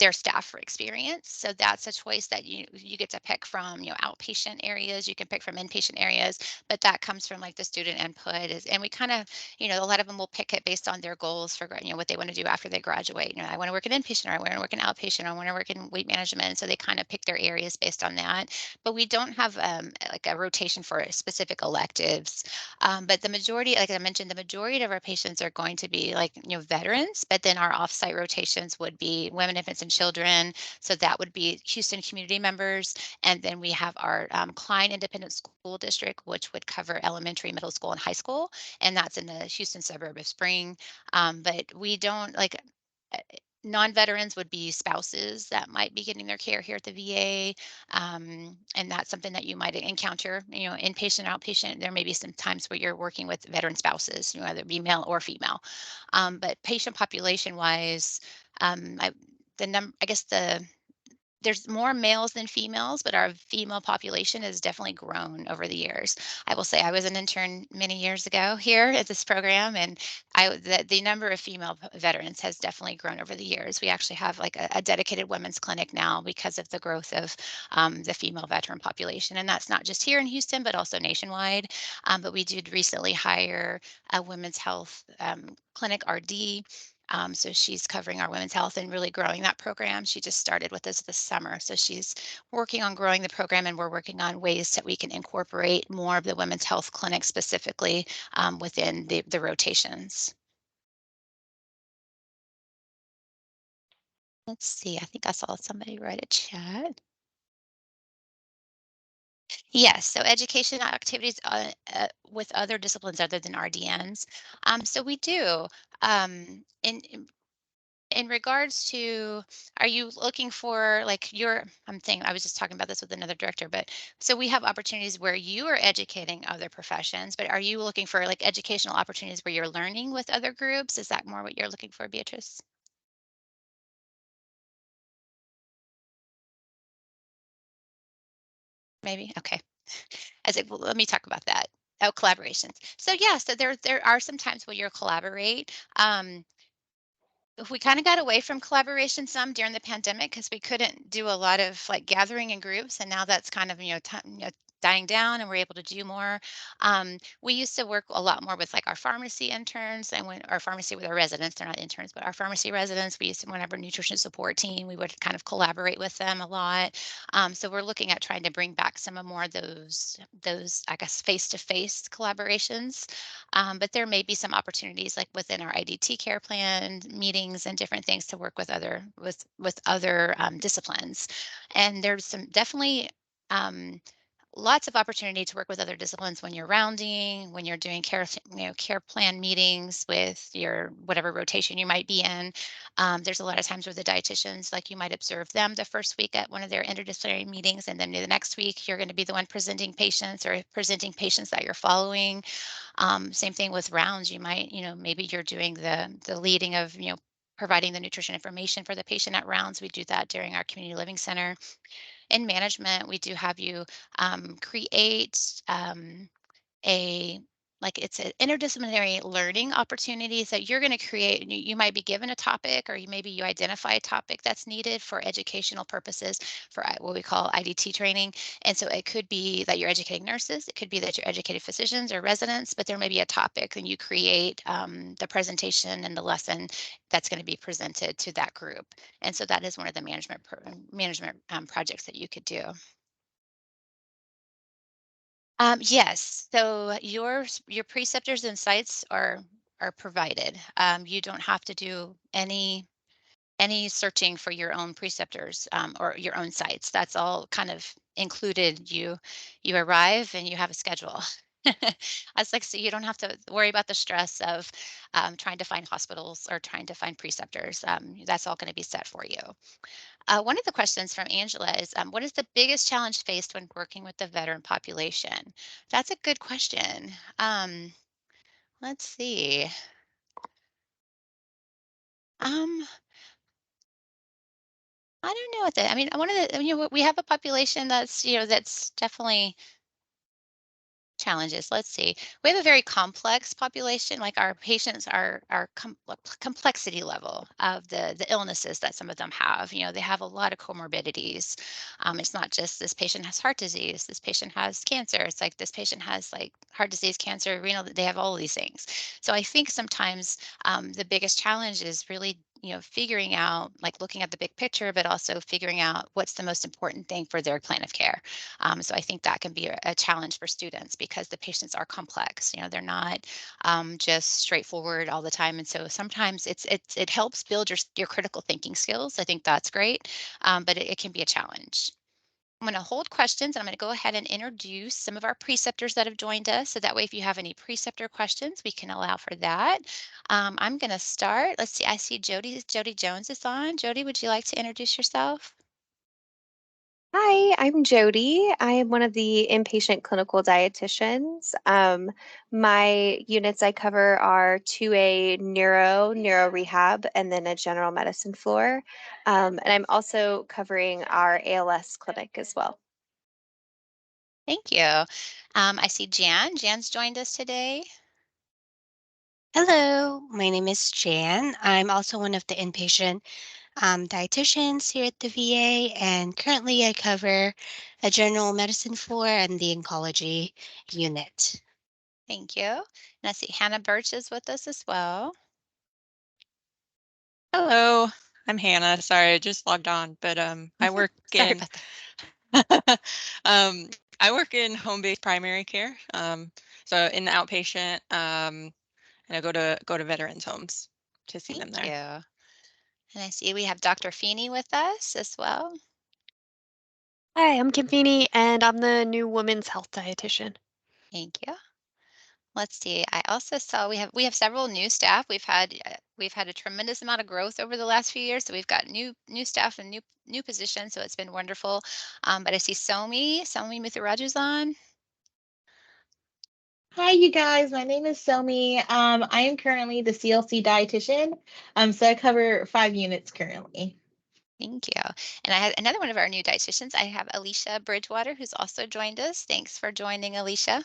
their staff experience. So that's a choice that you get to pick from, outpatient areas, you can pick from inpatient areas, but that comes from like the student input is, and we kind of, a lot of them will pick it based on their goals for, what they want to do after they graduate. I want to work in inpatient, or I want to work in outpatient, or I want to work in weight management. So they kind of pick their areas based on that. But we don't have like a rotation for specific electives. But the majority, like I mentioned, the majority of our patients are going to be like, veterans, but then our offsite rotations would be women, infants, and children. So that would be Houston community members. And then we have our Klein Independent School District, which would cover elementary, middle school, and high school, and that's in the Houston suburb of Spring. But we don't like non-veterans would be spouses that might be getting their care here at the VA. And that's something that you might encounter, inpatient, outpatient. There may be some times where you're working with veteran spouses, whether it be male or female. But patient population wise, I guess there's more males than females, but our female population has definitely grown over the years. I will say I was an intern many years ago here at this program, and the number of female veterans has definitely grown over the years. We actually have like a dedicated women's clinic now because of the growth of the female veteran population, and that's not just here in Houston, but also nationwide. But we did recently hire a women's health clinic RD. So she's covering our women's health and really growing that program. She just started with us this summer. So she's working on growing the program, and we're working on ways that we can incorporate more of the women's health clinic specifically within the rotations. Let's see, I think I saw somebody write a chat. Yes, so education activities with other disciplines other than RDNs. So we do. In regards to, are you looking for like I'm thinking, I was just talking about this with another director, but so we have opportunities where you are educating other professions, but are you looking for like educational opportunities where you're learning with other groups? Is that more what you're looking for, Beatrice? Maybe? Okay. I said, well, let me talk about that. Oh, collaborations. So yeah, so there are some times where you'll collaborate. We kind of got away from collaboration some during the pandemic because we couldn't do a lot of like gathering in groups, and now that's kind of dying down, and we're able to do more. We used to work a lot more with like our pharmacy interns, and when our pharmacy with our residents, they're not interns, but our pharmacy residents, we used to whenever nutrition support team, we would kind of collaborate with them a lot. So we're looking at trying to bring back some of more of those I guess face to face collaborations. But there may be some opportunities like within our IDT care plan meetings and different things to work with other disciplines. And there's some definitely um, lots of opportunity to work with other disciplines when you're rounding, when you're doing care plan meetings with your whatever rotation you might be in. There's a lot of times where the dietitians, like you might observe them the first week at one of their interdisciplinary meetings, and then the next week you're going to be the one presenting patients or presenting patients that you're following. Same thing with rounds. You might, maybe you're doing the leading of, providing the nutrition information for the patient at rounds. We do that during our community living center. In management, we do have you create a like it's an interdisciplinary learning opportunities that you're going to create. You might be given a topic, or maybe you identify a topic that's needed for educational purposes for what we call IDT training. And so it could be that you're educating nurses, it could be that you're educating physicians or residents, but there may be a topic, and you create the presentation and the lesson that's going to be presented to that group. And so that is one of the management, projects that you could do. Yes. So your preceptors and sites are provided. You don't have to do any searching for your own preceptors or your own sites. That's all kind of included. You arrive and you have a schedule. That's like so you don't have to worry about the stress of trying to find hospitals or trying to find preceptors. That's all going to be set for you. One of the questions from Angela is, what is the biggest challenge faced when working with the veteran population? That's a good question. Let's see. Um, I don't know what the, I mean, one of the, we have a population that's, that's definitely challenges. Let's see. We have a very complex population. Like our patients are complexity level of the illnesses that some of them have. They have a lot of comorbidities. It's not just this patient has heart disease. This patient has cancer. It's like this patient has like heart disease, cancer, renal. They have all of these things. So I think sometimes the biggest challenge is really figuring out like looking at the big picture, but also figuring out what's the most important thing for their plan of care. So I think that can be a challenge for students because the patients are complex. They're not just straightforward all the time, and so sometimes it helps build your critical thinking skills. I think that's great, but it can be a challenge. I'm going to hold questions and I'm going to go ahead and introduce some of our preceptors that have joined us. So that way, if you have any preceptor questions, we can allow for that. I'm going to start. Let's see. I see Jody Jones is on. Jody, would you like to introduce yourself? Hi, I'm Jody. I am one of the inpatient clinical dietitians. My units I cover are 2A neuro rehab, and then a general medicine floor. And I'm also covering our ALS clinic as well. Thank you. I see Jan. Jan's joined us today. Hello, my name is Jan. I'm also one of the inpatient dietitians here at the VA, and currently I cover a general medicine floor and the oncology unit. Thank you. And I see Hannah Birch is with us as well. Hello, I'm Hannah. Sorry, I just logged on, but I work Sorry in about that. um, I work in home-based primary care. So in the outpatient, and I go to veterans homes to see them Thank you. there. And I see we have Dr. Feeney with us as well. Hi, I'm Kim Feeney, and I'm the new women's health dietitian. Thank you. Let's see. I also saw we have several new staff. We've had a tremendous amount of growth over the last few years. So we've got new staff and new positions. So it's been wonderful. But I see Somi Mithuraju's on. Hi, you guys. My name is Somi. I am currently the CLC dietitian. So I cover 5 units currently. Thank you. And I had another one of our new dietitians. I have Alicia Bridgewater, who's also joined us. Thanks for joining, Alicia.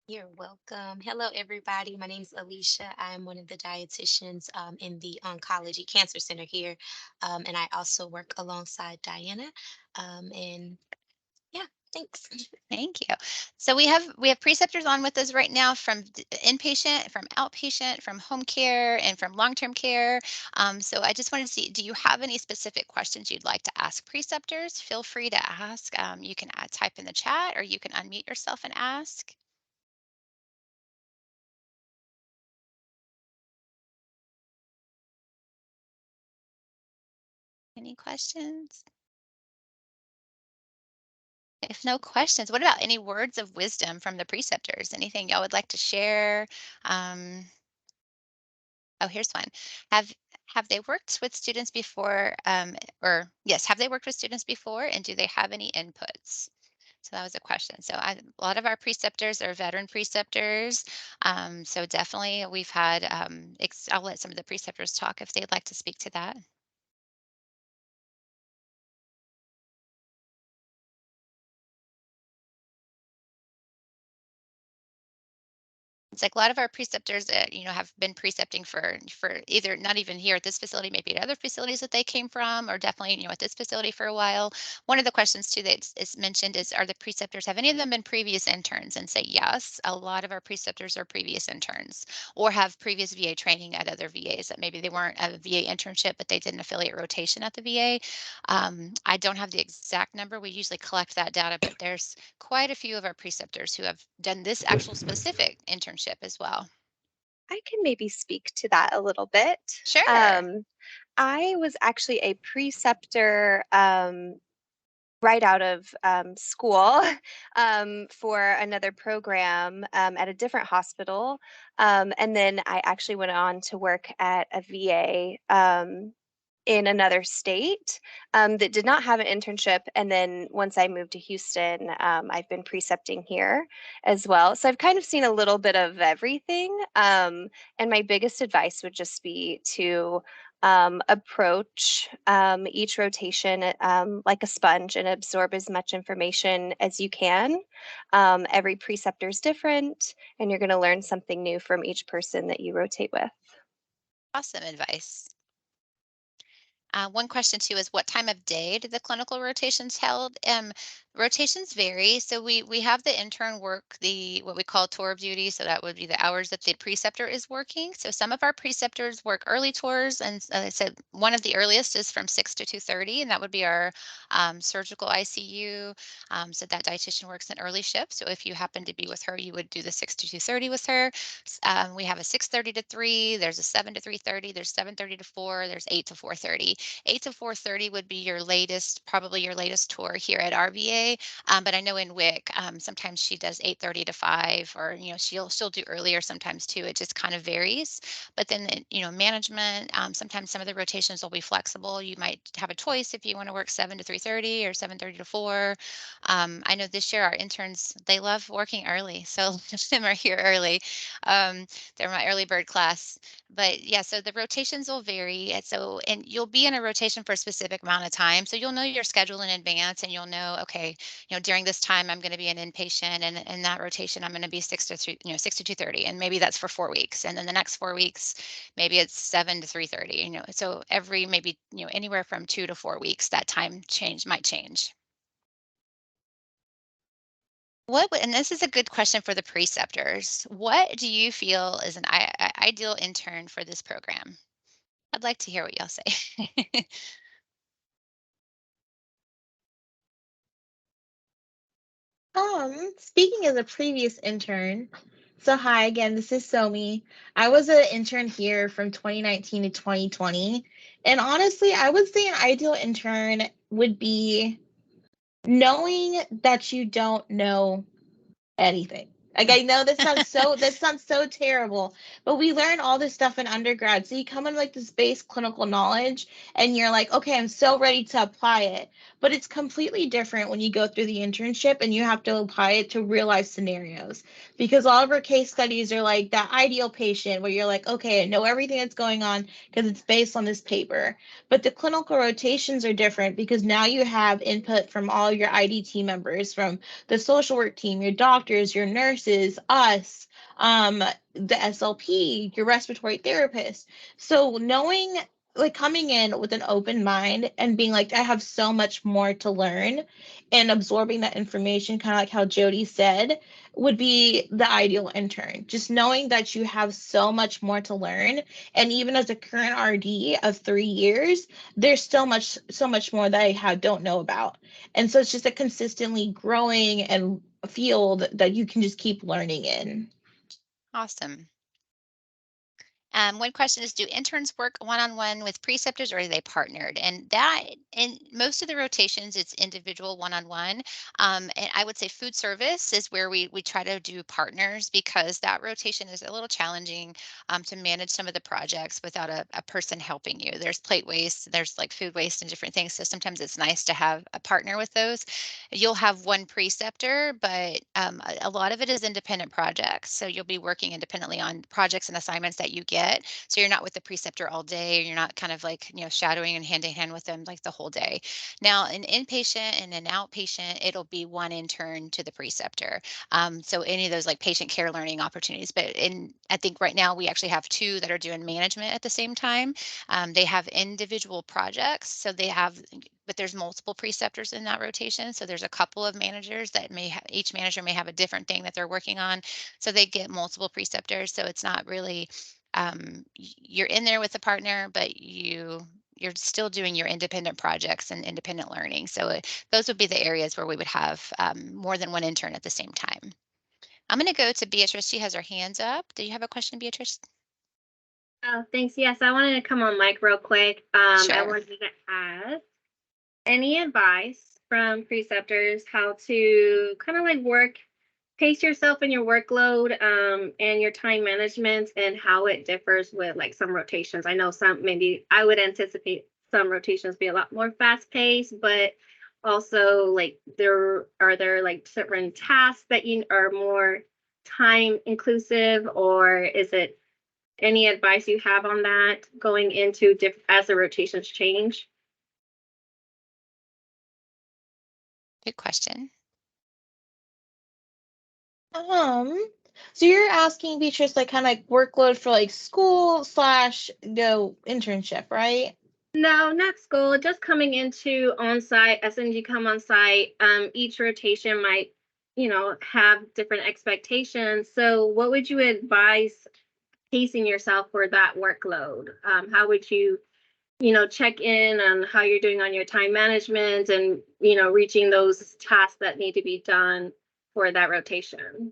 You're welcome. Hello, everybody. My name is Alicia. I'm one of the dietitians in the Oncology Cancer Center here. And I also work alongside Diana. And yeah, thanks. Thank you. So we have preceptors on with us right now from inpatient, from outpatient, from home care, and from long-term care. So I just wanted to see, do you have any specific questions you'd like to ask preceptors? Feel free to ask. You can type in the chat or you can unmute yourself and ask. Any questions? If no questions, what about any words of wisdom from the preceptors? Anything y'all would like to share? Um, Oh, here's one. Have have they worked with students before, or yes, have they worked with students before, and do they have any inputs? So that was a question. So a lot of our preceptors are veteran preceptors. So definitely we've had, I'll let some of the preceptors talk if they'd like to speak to that. It's like a lot of our preceptors that, have been precepting for either not even here at this facility, maybe at other facilities that they came from, or definitely, at this facility for a while. One of the questions too that is mentioned is, are the preceptors, have any of them been previous interns? And say yes, a lot of our preceptors are previous interns or have previous VA training at other VAs that maybe they weren't a VA internship, but they did an affiliate rotation at the VA. I don't have the exact number. We usually collect that data, but there's quite a few of our preceptors who have done this actual specific internship as well. I can maybe speak to that a little bit. Sure. I was actually a preceptor right out of school for another program at a different hospital. And then I actually went on to work at a VA in another state that did not have an internship. And then once I moved to Houston, I've been precepting here as well. So I've kind of seen a little bit of everything. And my biggest advice would just be to approach each rotation like a sponge and absorb as much information as you can. Every preceptor is different, and you're going to learn something new from each person that you rotate with. Awesome advice. One question too is, what time of day do the clinical rotations held? Rotations vary. So we have the intern work the what we call tour of duty. So that would be the hours that the preceptor is working. So some of our preceptors work early tours, and I said one of the earliest is from 6 to 2:30, and that would be our surgical ICU. So that dietitian works an early shift. So if you happen to be with her, you would do the 6 to 2:30 with her. We have a 6:30 to 3. There's a 7 to 3:30. There's 7:30 to 4. There's 8 to 4:30. 8 to 4:30 would be your latest, probably your latest tour here at RVA. But I know in WIC, sometimes she does 8:30 to 5, or she'll do earlier sometimes too. It just kind of varies. But then management, sometimes some of the rotations will be flexible. You might have a choice if you want to work 7 to 3:30 or 7:30 to 4. I know this year our interns, they love working early, so most of them are here early. They're my early bird class. But yeah, so the rotations will vary. And you'll be in a rotation for a specific amount of time. So you'll know your schedule in advance, and you'll know, okay, during this time I'm going to be an inpatient, and in that rotation I'm going to be 6 to 3, 6 to 2:30. And maybe that's for 4 weeks. And then the next 4 weeks, maybe it's 7 to 3:30, so every maybe, anywhere from 2 to 4 weeks, that time change might change. And this is a good question for the preceptors. What do you feel is an ideal intern for this program? I'd like to hear what y'all say. Speaking as a previous intern, so hi again, this is Somi. I was an intern here from 2019 to 2020. And honestly, I would say an ideal intern would be knowing that you don't know anything. Like I know that sounds so terrible, but we learn all this stuff in undergrad. So you come in like this base clinical knowledge and you're like, okay, I'm so ready to apply it. But it's completely different when you go through the internship and you have to apply it to real life scenarios. Because all of our case studies are like that ideal patient where you're like, okay, I know everything that's going on because it's based on this paper. But the clinical rotations are different because now you have input from all your IDT members, from the social work team, your doctors, your nurses, us, the SLP, your respiratory therapist. So knowing, like coming in with an open mind and being like, I have so much more to learn, and absorbing that information, kind of like how Jody said, would be the ideal intern. Just knowing that you have so much more to learn. And even as a current RD of 3 years, there's so much more that don't know about. And so it's just a consistently growing and field that you can just keep learning in. Awesome. One question is, do interns work one-on-one with preceptors, or are they partnered? And that, in most of the rotations, it's individual one-on-one. And I would say food service is where we try to do partners, because that rotation is a little challenging to manage some of the projects without a person helping you. There's plate waste, there's like food waste and different things. So sometimes it's nice to have a partner with those. You'll have one preceptor, but a lot of it is independent projects. So you'll be working independently on projects and assignments that you get get. So you're not with the preceptor all day. You're not kind of like, shadowing and hand in hand with them like the whole day. Now, an inpatient and an outpatient, it'll be one intern to the preceptor. So any of those like patient care learning opportunities. But I think right now we actually have two that are doing management at the same time. They have individual projects, so but there's multiple preceptors in that rotation. So there's a couple of managers that each manager may have a different thing that they're working on. So they get multiple preceptors. So it's not really, you're in there with a partner, but you're still doing your independent projects and independent learning. So those would be the areas where we would have more than one intern at the same time. I'm going to go to Beatrice. She has her hands up. Do you have a question, Beatrice? Oh, thanks. Yes, I wanted to come on mic real quick. I Sure. wanted to ask any advice from preceptors how to kind of like pace yourself and your workload, and your time management, and how it differs with like some rotations. I know maybe I would anticipate some rotations be a lot more fast paced, but also like there like certain tasks that you are more time inclusive, or is it any advice you have on that going into as the rotations change? Good question. So you're asking Beatrice like kind of like workload for like school slash internship, right? No, not school, just coming into on-site. As soon as you come on site, each rotation might, have different expectations. So what would you advise pacing yourself for that workload? How would you, check in on how you're doing on your time management and, reaching those tasks that need to be done for that rotation?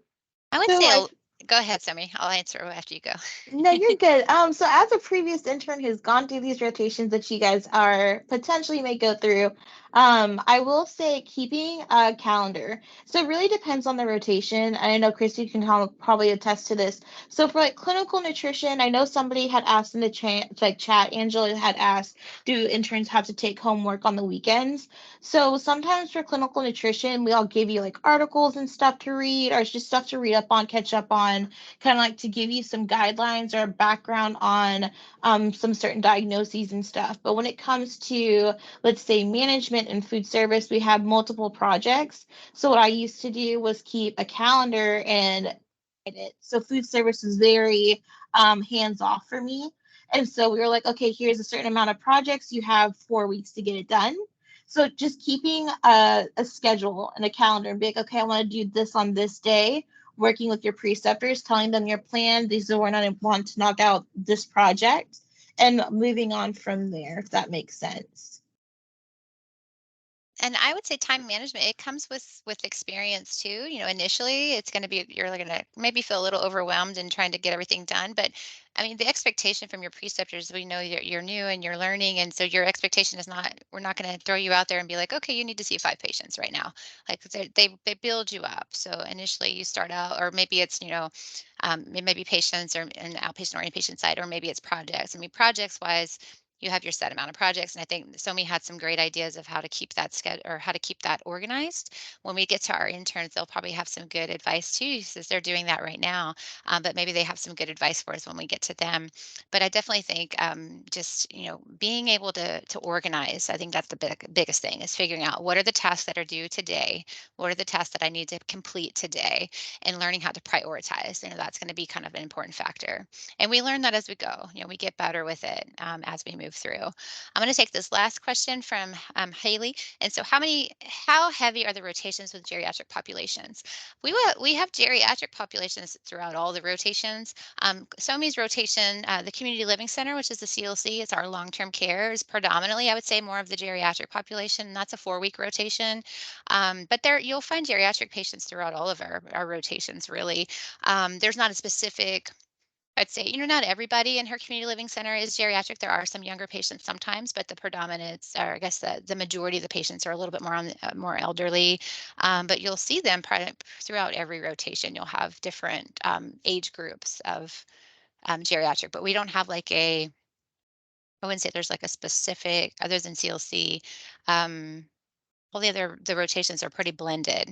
I would So say, I go ahead, Sammy. I'll answer after you go. No, you're good. So as a previous intern who's gone through these rotations that you guys are potentially may go through, I will say keeping a calendar. So it really depends on the rotation. And I know Christy can probably attest to this. So for like clinical nutrition, I know somebody had asked in the chat, Angela had asked, do interns have to take homework on the weekends? So sometimes for clinical nutrition, we all give you like articles and stuff to read, or it's just stuff to read up on, catch up on, kind of like to give you some guidelines or background on some certain diagnoses and stuff. But when it comes to, let's say, management and food service, we have multiple projects. So what I used to do was keep a calendar and it. So food service is very hands off for me. And so we were like, okay, here's a certain amount of projects. You have 4 weeks to get it done. So just keeping a schedule and a calendar and being like, okay, I want to do this on this day, working with your preceptors, telling them your plan. These are when I want to knock out this project, and moving on from there, if that makes sense. And I would say time management, it comes with experience too. Initially it's going to be, you're going to maybe feel a little overwhelmed in trying to get everything done. But I mean, the expectation from your preceptors, we know you're new and you're learning. And so your expectation is not, we're not going to throw you out there and be like, okay, you need to see 5 patients right now. Like they build you up. So initially you start out, or maybe it's, it may be patients or an outpatient or inpatient side, or maybe it's projects. I mean, projects wise, you have your set amount of projects. And I think Somi had some great ideas of how to keep that schedule or how to keep that organized. When we get to our interns, they'll probably have some good advice too, since they're doing that right now. But maybe they have some good advice for us when we get to them. But I definitely think just being able to organize. I think that's the biggest thing is figuring out what are the tasks that are due today, what are the tasks that I need to complete today, and learning how to prioritize. That's going to be kind of an important factor. And we learn that as we go. We get better with it as we move through. I'm going to take this last question from Haley. And so, how heavy are the rotations with geriatric populations? We have geriatric populations throughout all the rotations. Somi's rotation, the community living center, which is the CLC, it's our long-term care, is predominantly, I would say, more of the geriatric population. And that's a 4-week rotation. But you'll find geriatric patients throughout all of our rotations, really. There's not a specific, I'd say, not everybody in her community living center is geriatric. There are some younger patients sometimes, but the predominance, or I guess the majority of the patients are a little bit more more elderly. But you'll see them throughout every rotation. You'll have different age groups of geriatric, but we don't have like I wouldn't say there's like a specific, other than CLC. All the rotations are pretty blended.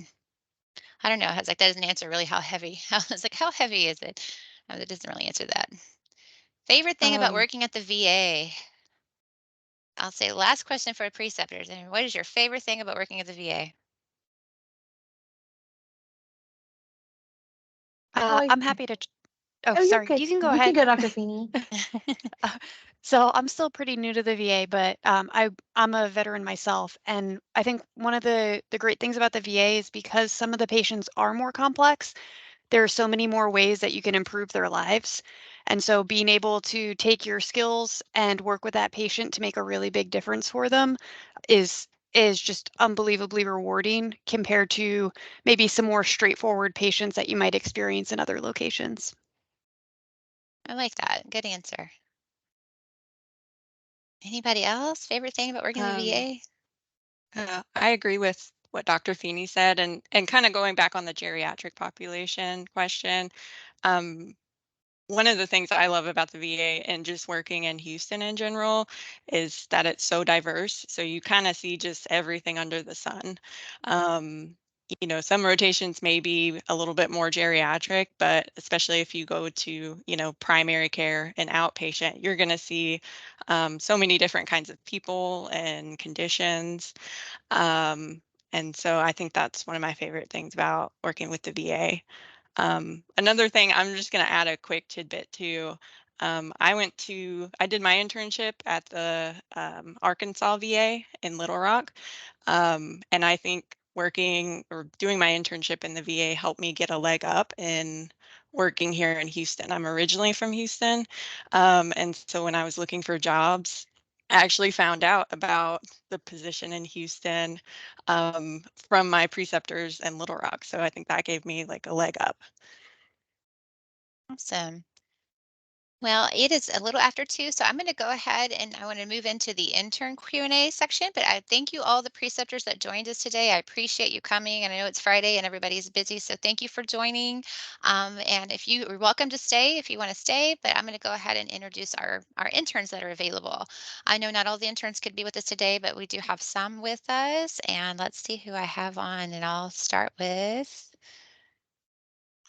I don't know. That doesn't answer really how heavy. I was like, how heavy is it? That doesn't really answer that. Favorite thing about Um, working at the VA? I'll say last question for preceptors. And what is your favorite thing about working at the VA? Oh, I'm happy to. Oh, oh, you're sorry. good. You can go You can ahead. go, Dr. Feeney. Uh, so I'm still pretty new to the VA, but I'm a veteran myself, and I think one of the great things about the VA is because some of the patients are more complex. There are so many more ways that you can improve their lives, and so being able to take your skills and work with that patient to make a really big difference for them is just unbelievably rewarding compared to maybe some more straightforward patients that you might experience in other locations. I like that. Good answer. Anybody else? Favorite thing about working at the um, VA? I agree with what Dr. Feeney said, and kind of going back on the geriatric population question. Um, One of the things I love about the VA and just working in Houston in general is that it's so diverse. So you kind of see just everything under the sun. Um, some rotations may be a little bit more geriatric, but especially if you go to, primary care and outpatient, you're going to see so many different kinds of people and conditions. Um, and so I think that's one of my favorite things about working with the VA. Another thing, I'm just going to add a quick tidbit too. I did my internship at the Arkansas VA in Little Rock. And I think working or doing my internship in the VA helped me get a leg up in working here in Houston. I'm originally from Houston. And so when I was looking for jobs, I actually found out about the position in Houston from my preceptors in Little Rock. So I think that gave me like a leg up. Awesome. Well, it is a little after 2, so I'm going to go ahead and I want to move into the intern Q&A section, but I thank you all the preceptors that joined us today. I appreciate you coming, and I know it's Friday and everybody's busy, so thank you for joining. And if you're welcome to stay if you want to stay, but I'm going to go ahead and introduce our interns that are available. I know not all the interns could be with us today, but we do have some with us, and let's see who I have on, and I'll start with,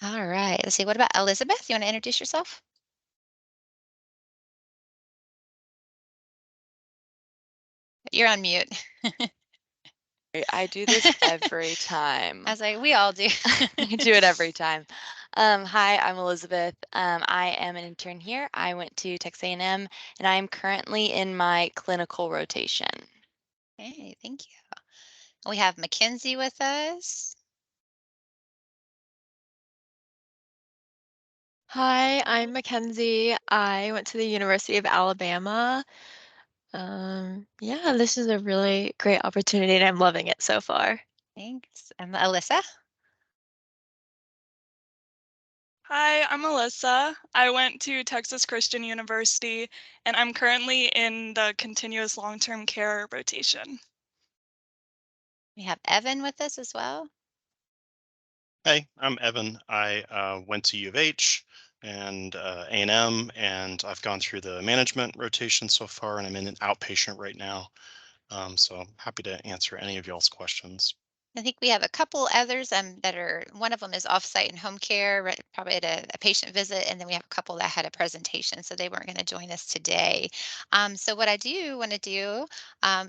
all right, let's see, what about Elizabeth? You want to introduce yourself? You're on mute. I do this every time. I was like, we all do. I do it every time. Hi, I'm Elizabeth. I am an intern here. I went to Texas A&M, and I am currently in my clinical rotation. Hey, thank you. We have Mackenzie with us. Hi, I'm Mackenzie. I went to the University of Alabama. Yeah, this is a really great opportunity and I'm loving it so far. Thanks. And Alyssa. Hi, I'm Alyssa. I went to Texas Christian University, and I'm currently in the continuous long-term care rotation. We have Evan with us as well. Hey, I'm Evan. I went to U of H and A&M, and I've gone through the management rotation so far, and I'm in an outpatient right now. So happy to answer any of y'all's questions. I think we have a couple others that are, one of them is offsite in home care, right, probably at a patient visit, and then we have a couple that had a presentation, so they weren't going to join us today. So what I do want to do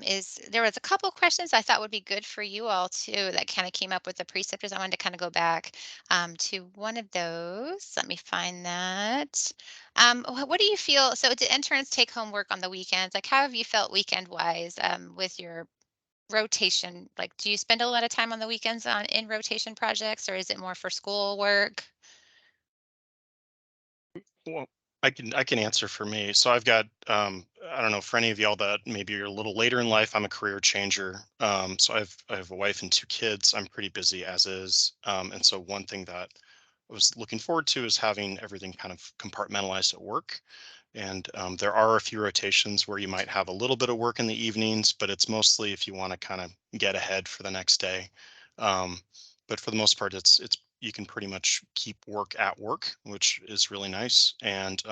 is there was a couple questions I thought would be good for you all too that kind of came up with the preceptors. I wanted to kind of go back to one of those. Let me find that. What do you feel? So do interns take home work on the weekends? Like how have you felt weekend wise with your rotation? Like, do you spend a lot of time on the weekends in rotation projects, or is it more for school work? Well, I can answer for me. So I've got I don't know for any of y'all that maybe you're a little later in life. I'm a career changer. So I have a wife and 2 kids. I'm pretty busy as is. And so one thing that I was looking forward to is having everything kind of compartmentalized at work. And there are a few rotations where you might have a little bit of work in the evenings, but it's mostly if you want to kind of get ahead for the next day. Um, but for the most part, it's you can pretty much keep work at work, which is really nice. And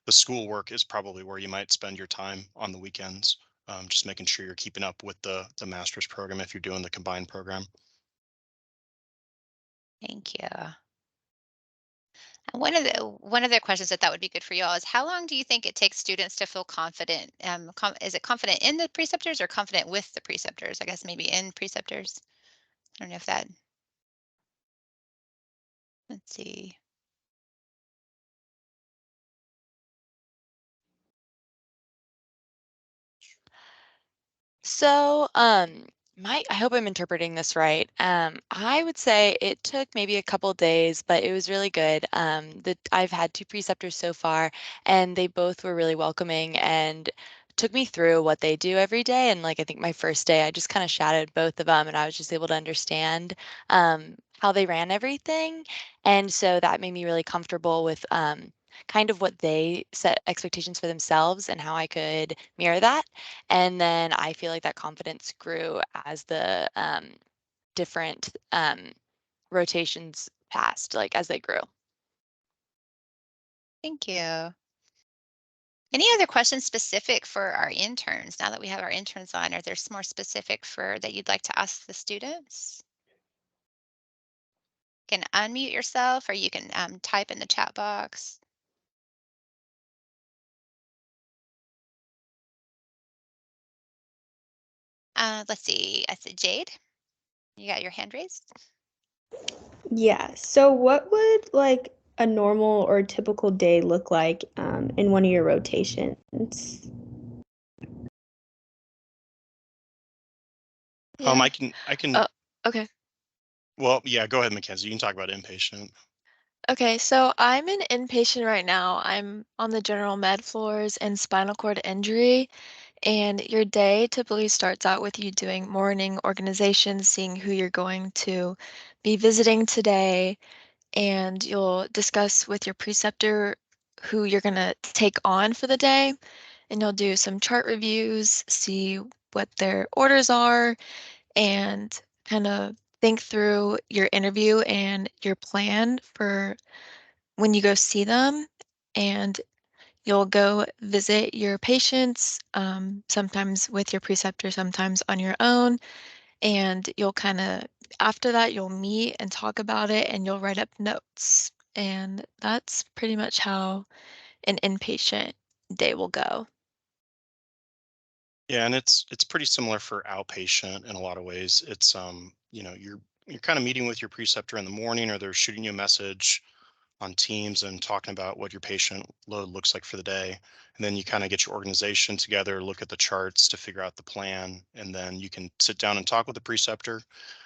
the school work is probably where you might spend your time on the weekends, just making sure you're keeping up with the master's program if you're doing the combined program. Thank you. One of the questions that would be good for you all is how long do you think it takes students to feel confident? Is it confident in the preceptors or confident with the preceptors? I guess maybe in preceptors. I don't know if that. Let's see. So, I hope I'm interpreting this right. I would say it took maybe a couple days, but it was really good. I've had two preceptors so far, and they both were really welcoming and took me through what they do every day. And like I think my first day, I just kind of shadowed both of them, and I was just able to understand how they ran everything, and so that made me really comfortable with kind of what they set expectations for themselves and how I could mirror that. And then I feel like that confidence grew as the different rotations passed, like as they grew. Thank you. Any other questions specific for our interns? Now that we have our interns on, are there more specific for that you'd like to ask the students? You can unmute yourself or you can type in the chat box. Let's see. I said Jade. You got your hand raised? Yeah. So what would like a normal or typical day look like in one of your rotations? Yeah. I can. Oh, okay. Well, yeah. Go ahead, Mackenzie. You can talk about inpatient. Okay, so I'm an inpatient right now. I'm on the general med floors and spinal cord injury. And your day typically starts out with you doing morning organization, seeing who you're going to be visiting today, and you'll discuss with your preceptor who you're going to take on for the day. And you'll do some chart reviews, see what their orders are, and kind of think through your interview and your plan for when you go see them. And you'll go visit your patients, sometimes with your preceptor, sometimes on your own. And you'll kind of, after that, you'll meet and talk about it and you'll write up notes. And that's pretty much how an inpatient day will go. Yeah, and it's pretty similar for outpatient in a lot of ways. It's you're kind of meeting with your preceptor in the morning, or they're shooting you a message on Teams and talking about what your patient load looks like for the day. And then you kind of get your organization together, look at the charts to figure out the plan, and then you can sit down and talk with the preceptor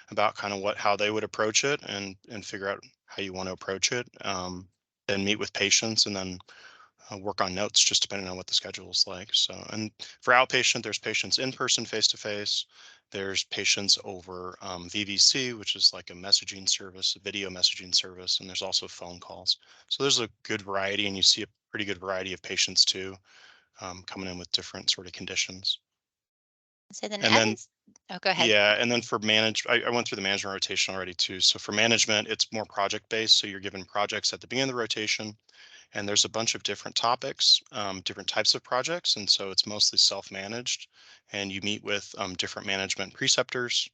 about kind of how they would approach it and figure out how you want to approach it. Then meet with patients and then work on notes just depending on what the schedule is like. So, and for outpatient, there's patients in person, face to face. There's patients over VVC, which is like a messaging service, a video messaging service, and there's also phone calls. So there's a good variety, and you see a pretty good variety of patients too, coming in with different sort of conditions. So then And then, oh, go ahead. yeah, and then for I went through the management rotation already too. So for management, it's more project based. So you're given projects at the beginning of the rotation, and there's a bunch of different topics, different types of projects, and so it's mostly self-managed. And you meet with different management preceptors,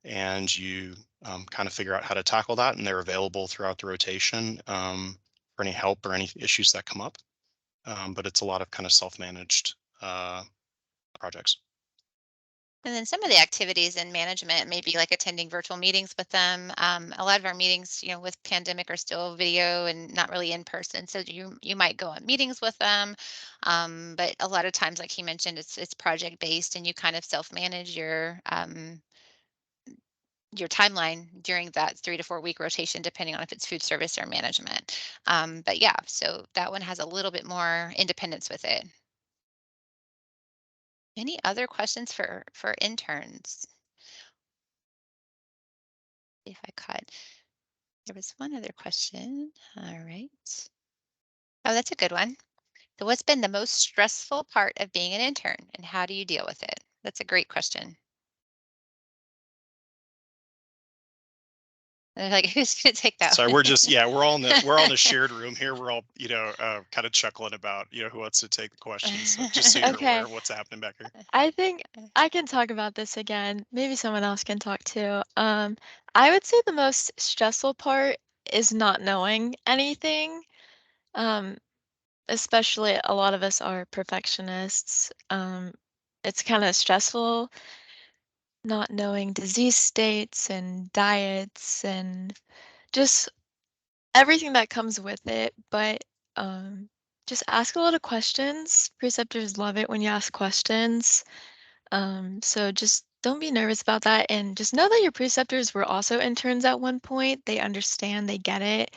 and you kind of figure out how to tackle that, and they're available throughout the rotation for any help or any issues that come up. But it's a lot of kind of self-managed projects. And then some of the activities in management may be like attending virtual meetings with them. A lot of our meetings, with pandemic are still video and not really in person. So you might go on meetings with them, but a lot of times, like he mentioned, it's project based, and you kind of self manage your timeline during that 3 to 4 week rotation, depending on if it's food service or management. But yeah, so that one has a little bit more independence with it. Any other questions for interns? If I caught, there was one other question. All right. Oh, that's a good one. So what's been the most stressful part of being an intern and how do you deal with it? That's a great question. And they're like, who's going to take that Sorry, one? we're just we're all in a shared room here. We're all kind of chuckling about who wants to take the questions. So just so you're aware Okay, of what's happening back here. I think I can talk about this again. Maybe someone else can talk too. I would say the most stressful part is not knowing anything. Um, Especially a lot of us are perfectionists. It's kind of stressful not knowing disease states and diets and just everything that comes with it, but just ask a lot of questions. Preceptors love it when you ask questions. So just don't be nervous about that, and just know that your preceptors were also interns at one point. They understand, they get it.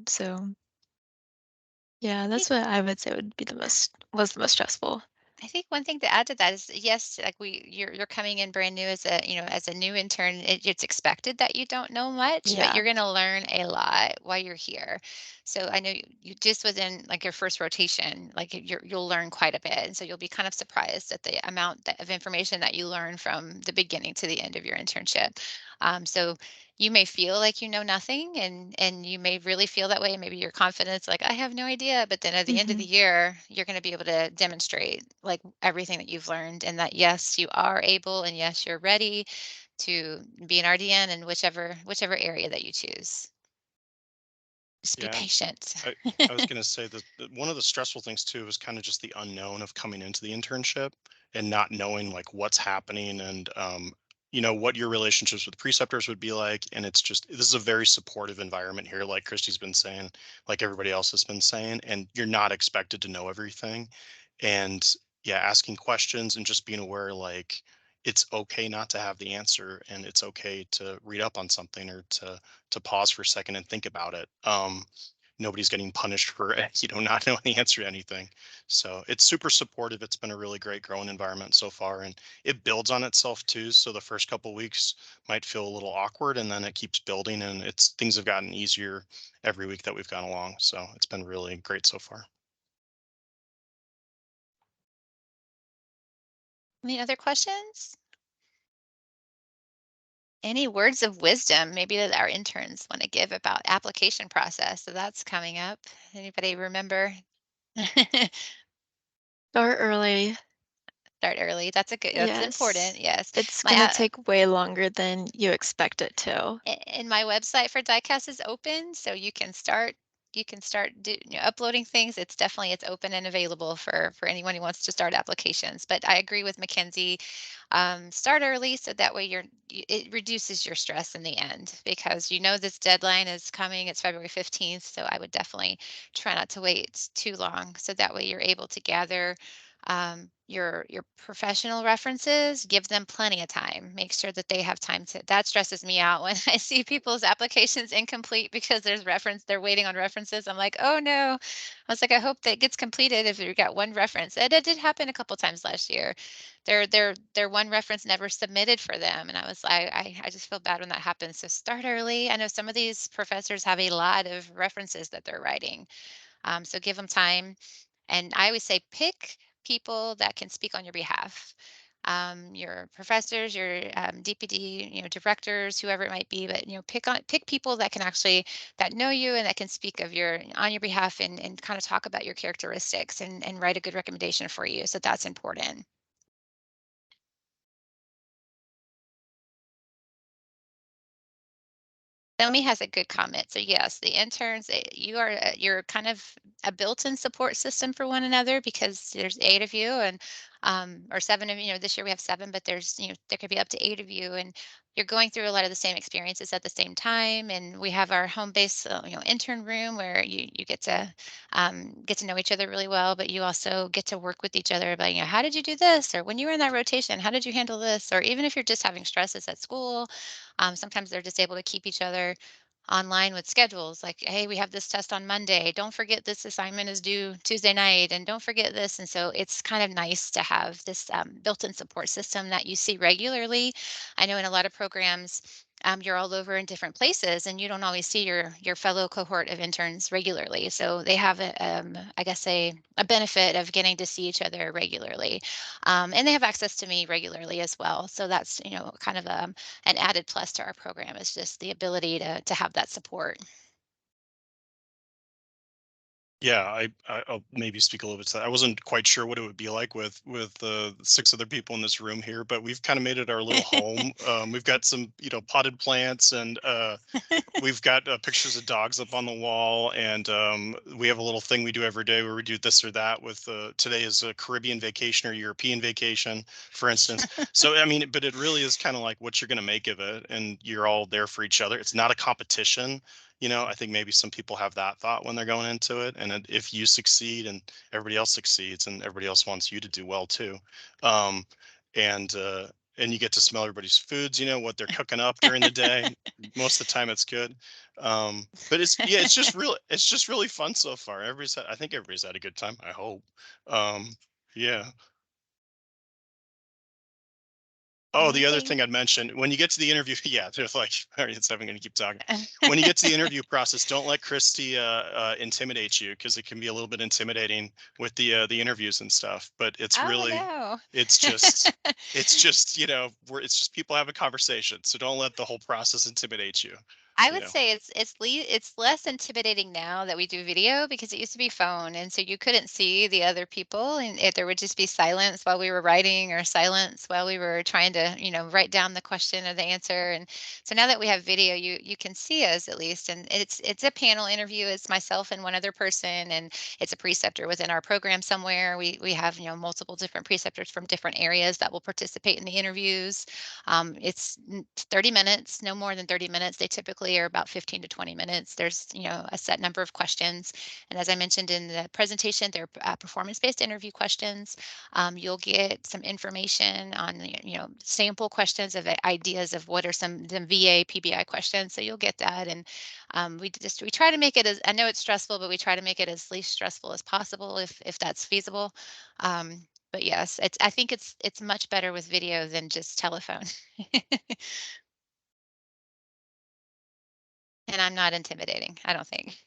So yeah, I think that's what I would say would be the most stressful. I think one thing to add to that is yes, like you're coming in brand new as a as a new intern. It's expected that you don't know much, but Yeah. you're going to learn a lot while you're here. So I know you just within like your first rotation, like you'll learn quite a bit, and so you'll be kind of surprised at the amount of information that you learn from the beginning to the end of your internship. So you may feel like you know nothing, and you may really feel that way, and maybe your confidence like I have no idea, but then at the end of the Mhm. year you're going to be able to demonstrate like everything that you've learned, and that yes you are able, and yes you're ready to be an RDN in whichever area that you choose. Just be Yeah, patient. I was gonna say that one of the stressful things too is kind of just the unknown of coming into the internship and not knowing like what's happening and what your relationships with preceptors would be like. And it's just this is a very supportive environment here, like Christy's been saying, like everybody else has been saying, and you're not expected to know everything. And yeah, asking questions and just being aware like it's okay not to have the answer and it's okay to read up on something or to pause for a second and think about it. Nobody's getting punished for not knowing the answer to anything. So it's super supportive. It's been a really great growing environment so far, and it builds on itself too. So the first couple weeks might feel a little awkward, and then it keeps building, and it's things have gotten easier every week that we've gone along. So it's been really great so far. Any other questions? Any words of wisdom maybe that our interns want to give about application process? So that's coming up. Anybody remember? Start early. Start early. That's Yes. important. Yes. It's My gonna take way longer than you expect it to. and my website for diecast is open, so uploading things. It's open and available for anyone who wants to start applications. But I agree with Mackenzie. Start early so that way it reduces your stress in the end, because you know this deadline is coming. It's February 15th, so I would definitely try not to wait too long, so that way you're able to gather your professional references. Give them plenty of time. Make sure that they have time to. That stresses me out when I see people's applications incomplete because they're waiting on references. I'm like, oh no. I was like, I hope that gets completed if you got one reference. And it did happen a couple times last year. Their one reference never submitted for them, and I was like, I just feel bad when that happens. So start early. I know some of these professors have a lot of references that they're writing, so give them time. And I always say pick people that can speak on your behalf. Your professors, your DPD, directors, whoever it might be, but pick people that can actually that know you and that can speak on your behalf, and kind of talk about your characteristics, and write a good recommendation for you. So that's important. Naomi has a good comment. So yes, the interns, you're kind of a built-in support system for one another, because there's 8 of you, and or 7 of you. This year we have 7, but there could be up to 8 of you, and you're going through a lot of the same experiences at the same time. And we have our home base, intern room, where you get to know each other really well, but you also get to work with each other about, how did you do this, or when you were in that rotation, how did you handle this, or even if you're just having stresses at school. Sometimes they're just able to keep each other online with schedules, like, hey, we have this test on Monday. Don't forget this assignment is due Tuesday night, and don't forget this. And so it's kind of nice to have this built-in support system that you see regularly. I know in a lot of programs, you're all over in different places, and you don't always see your fellow cohort of interns regularly. So they have I guess a benefit of getting to see each other regularly, and they have access to me regularly as well. So that's kind of an added plus to our program, is just the ability to have that support. Yeah, I'll maybe speak a little bit to that. I wasn't quite sure what it would be like with six other people in this room here, but we've kind of made it our little home. We've got some, potted plants, and we've got pictures of dogs up on the wall, and we have a little thing we do every day where we do this or that. With today is a Caribbean vacation or European vacation, for instance. So I mean, but it really is kind of like what you're going to make of it, and you're all there for each other. It's not a competition. I think maybe some people have that thought when they're going into it, and if you succeed and everybody else succeeds, and everybody else wants you to do well too, um, and uh, and you get to smell everybody's foods, what they're cooking up during the day. Most of the time, it's good. But it's just really fun so far. I think everybody's had a good time. I hope. Yeah. Oh, the other Anything? thing I'd mention, when you get to the interview, yeah, they're like, all right, I'm going to keep talking. When you get to the interview process, don't let Christy intimidate you, because it can be a little bit intimidating with the interviews and stuff. But Oh, no. it's just, it's just, it's just people have a conversation. So don't let the whole process intimidate you. I You would know. say it's less intimidating now that we do video, because it used to be phone, and so you couldn't see the other people, and there would just be silence while we were writing, or silence while we were trying to, write down the question or the answer. And so now that we have video, you can see us at least, and it's a panel interview. It's myself and one other person, and it's a preceptor within our program somewhere. We have, multiple different preceptors from different areas that will participate in the interviews. It's 30 minutes, no more than 30 minutes. They typically are about 15 to 20 minutes. There's, a set number of questions. And as I mentioned in the presentation, they're performance-based interview questions. You'll get some information on, sample questions of ideas of what are some the VA PBI questions. So you'll get that. And we try to make it as, I know it's stressful, but we try to make it as least stressful as possible if that's feasible. But yes, I think it's much better with video than just telephone. And I'm not intimidating, I don't think.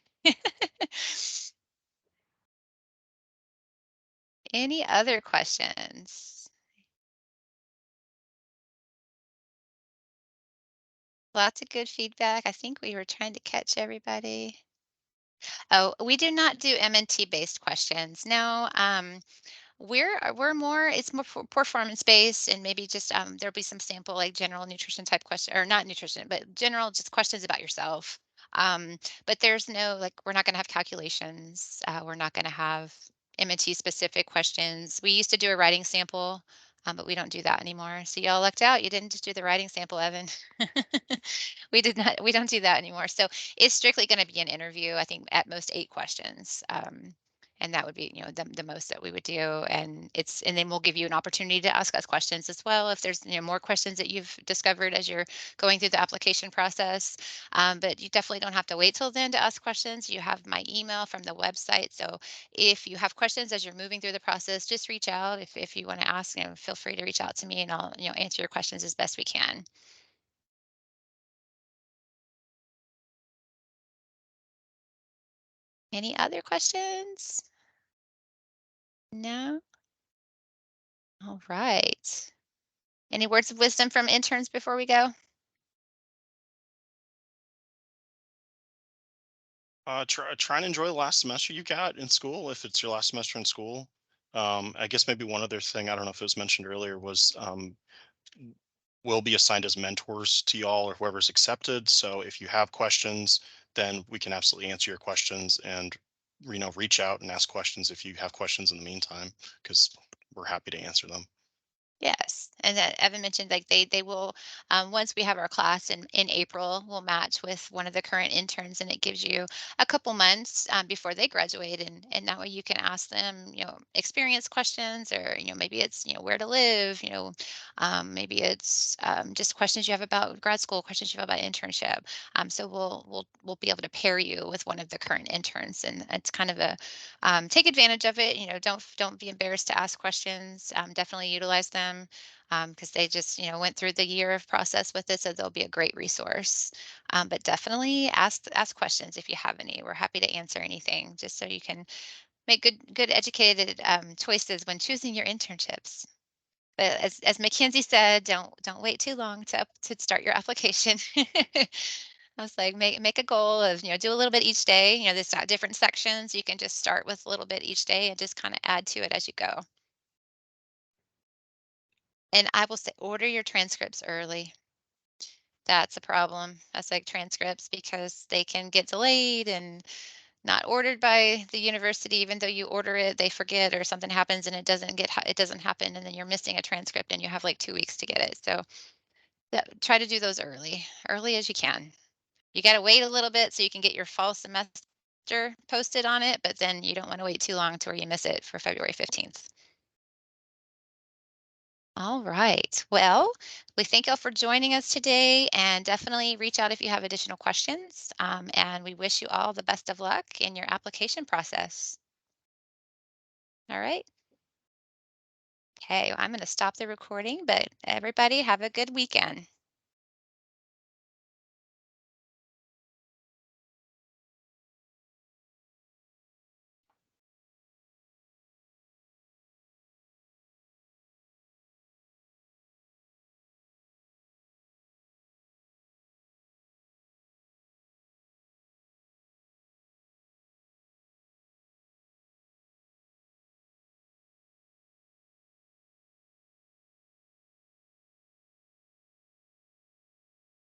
Any other questions? Lots of good feedback. I think we were trying to catch everybody. Oh, we do not do MNT based questions. No, we're more, it's more performance based, and maybe just there'll be some sample like general nutrition type question, or not nutrition, but general just questions about yourself. But there's no, like, we're not going to have calculations. We're not going to have MNT specific questions. We used to do a writing sample, but we don't do that anymore. So y'all lucked out. You didn't just do the writing sample, Evan. We did not. We don't do that anymore. So it's strictly going to be an interview. I think at most 8 questions. And that would be, the most that we would do. And then we'll give you an opportunity to ask us questions as well if there's, more questions that you've discovered as you're going through the application process. But you definitely don't have to wait till then to ask questions. You have my email from the website, so if you have questions as you're moving through the process, just reach out. If you want to ask, feel free to reach out to me, and I'll, answer your questions as best we can. Any other questions? No? All right. Any words of wisdom from interns before we go? Try and enjoy the last semester you got in school, if it's your last semester in school. I guess maybe one other thing, I don't know if it was mentioned earlier, was will be assigned as mentors to y'all or whoever's accepted. So if you have questions, then we can absolutely answer your questions, and reach out and ask questions if you have questions in the meantime, because we're happy to answer them. Yes, and that Evan mentioned, like, they will, once we have our class in April, we'll match with one of the current interns, and it gives you a couple months before they graduate, and that way you can ask them, experience questions, or maybe it's, where to live, maybe it's just questions you have about grad school, questions you have about internship. So we'll be able to pair you with one of the current interns, and it's kind of a take advantage of it. Don't be embarrassed to ask questions. Definitely utilize them, because they just, went through the year of process with it, so they'll be a great resource. But definitely ask questions if you have any. We're happy to answer anything, just so you can make good educated choices when choosing your internships. But as Mackenzie said, don't wait too long to start your application. I was like, make a goal of, do a little bit each day. There's got different sections. You can just start with a little bit each day and just kind of add to it as you go. And I will say, order your transcripts early. That's a problem. That's like transcripts because they can get delayed and not ordered by the university, even though you order it, they forget or something happens and it doesn't happen, and then you're missing a transcript and you have like 2 weeks to get it. So try to do those early as you can. You got to wait a little bit so you can get your fall semester posted on it, but then you don't want to wait too long to where you miss it for February 15th. All right. Well, we thank y'all for joining us today, and definitely reach out if you have additional questions. And we wish you all the best of luck in your application process. All right. Okay, I'm going to stop the recording, but everybody have a good weekend.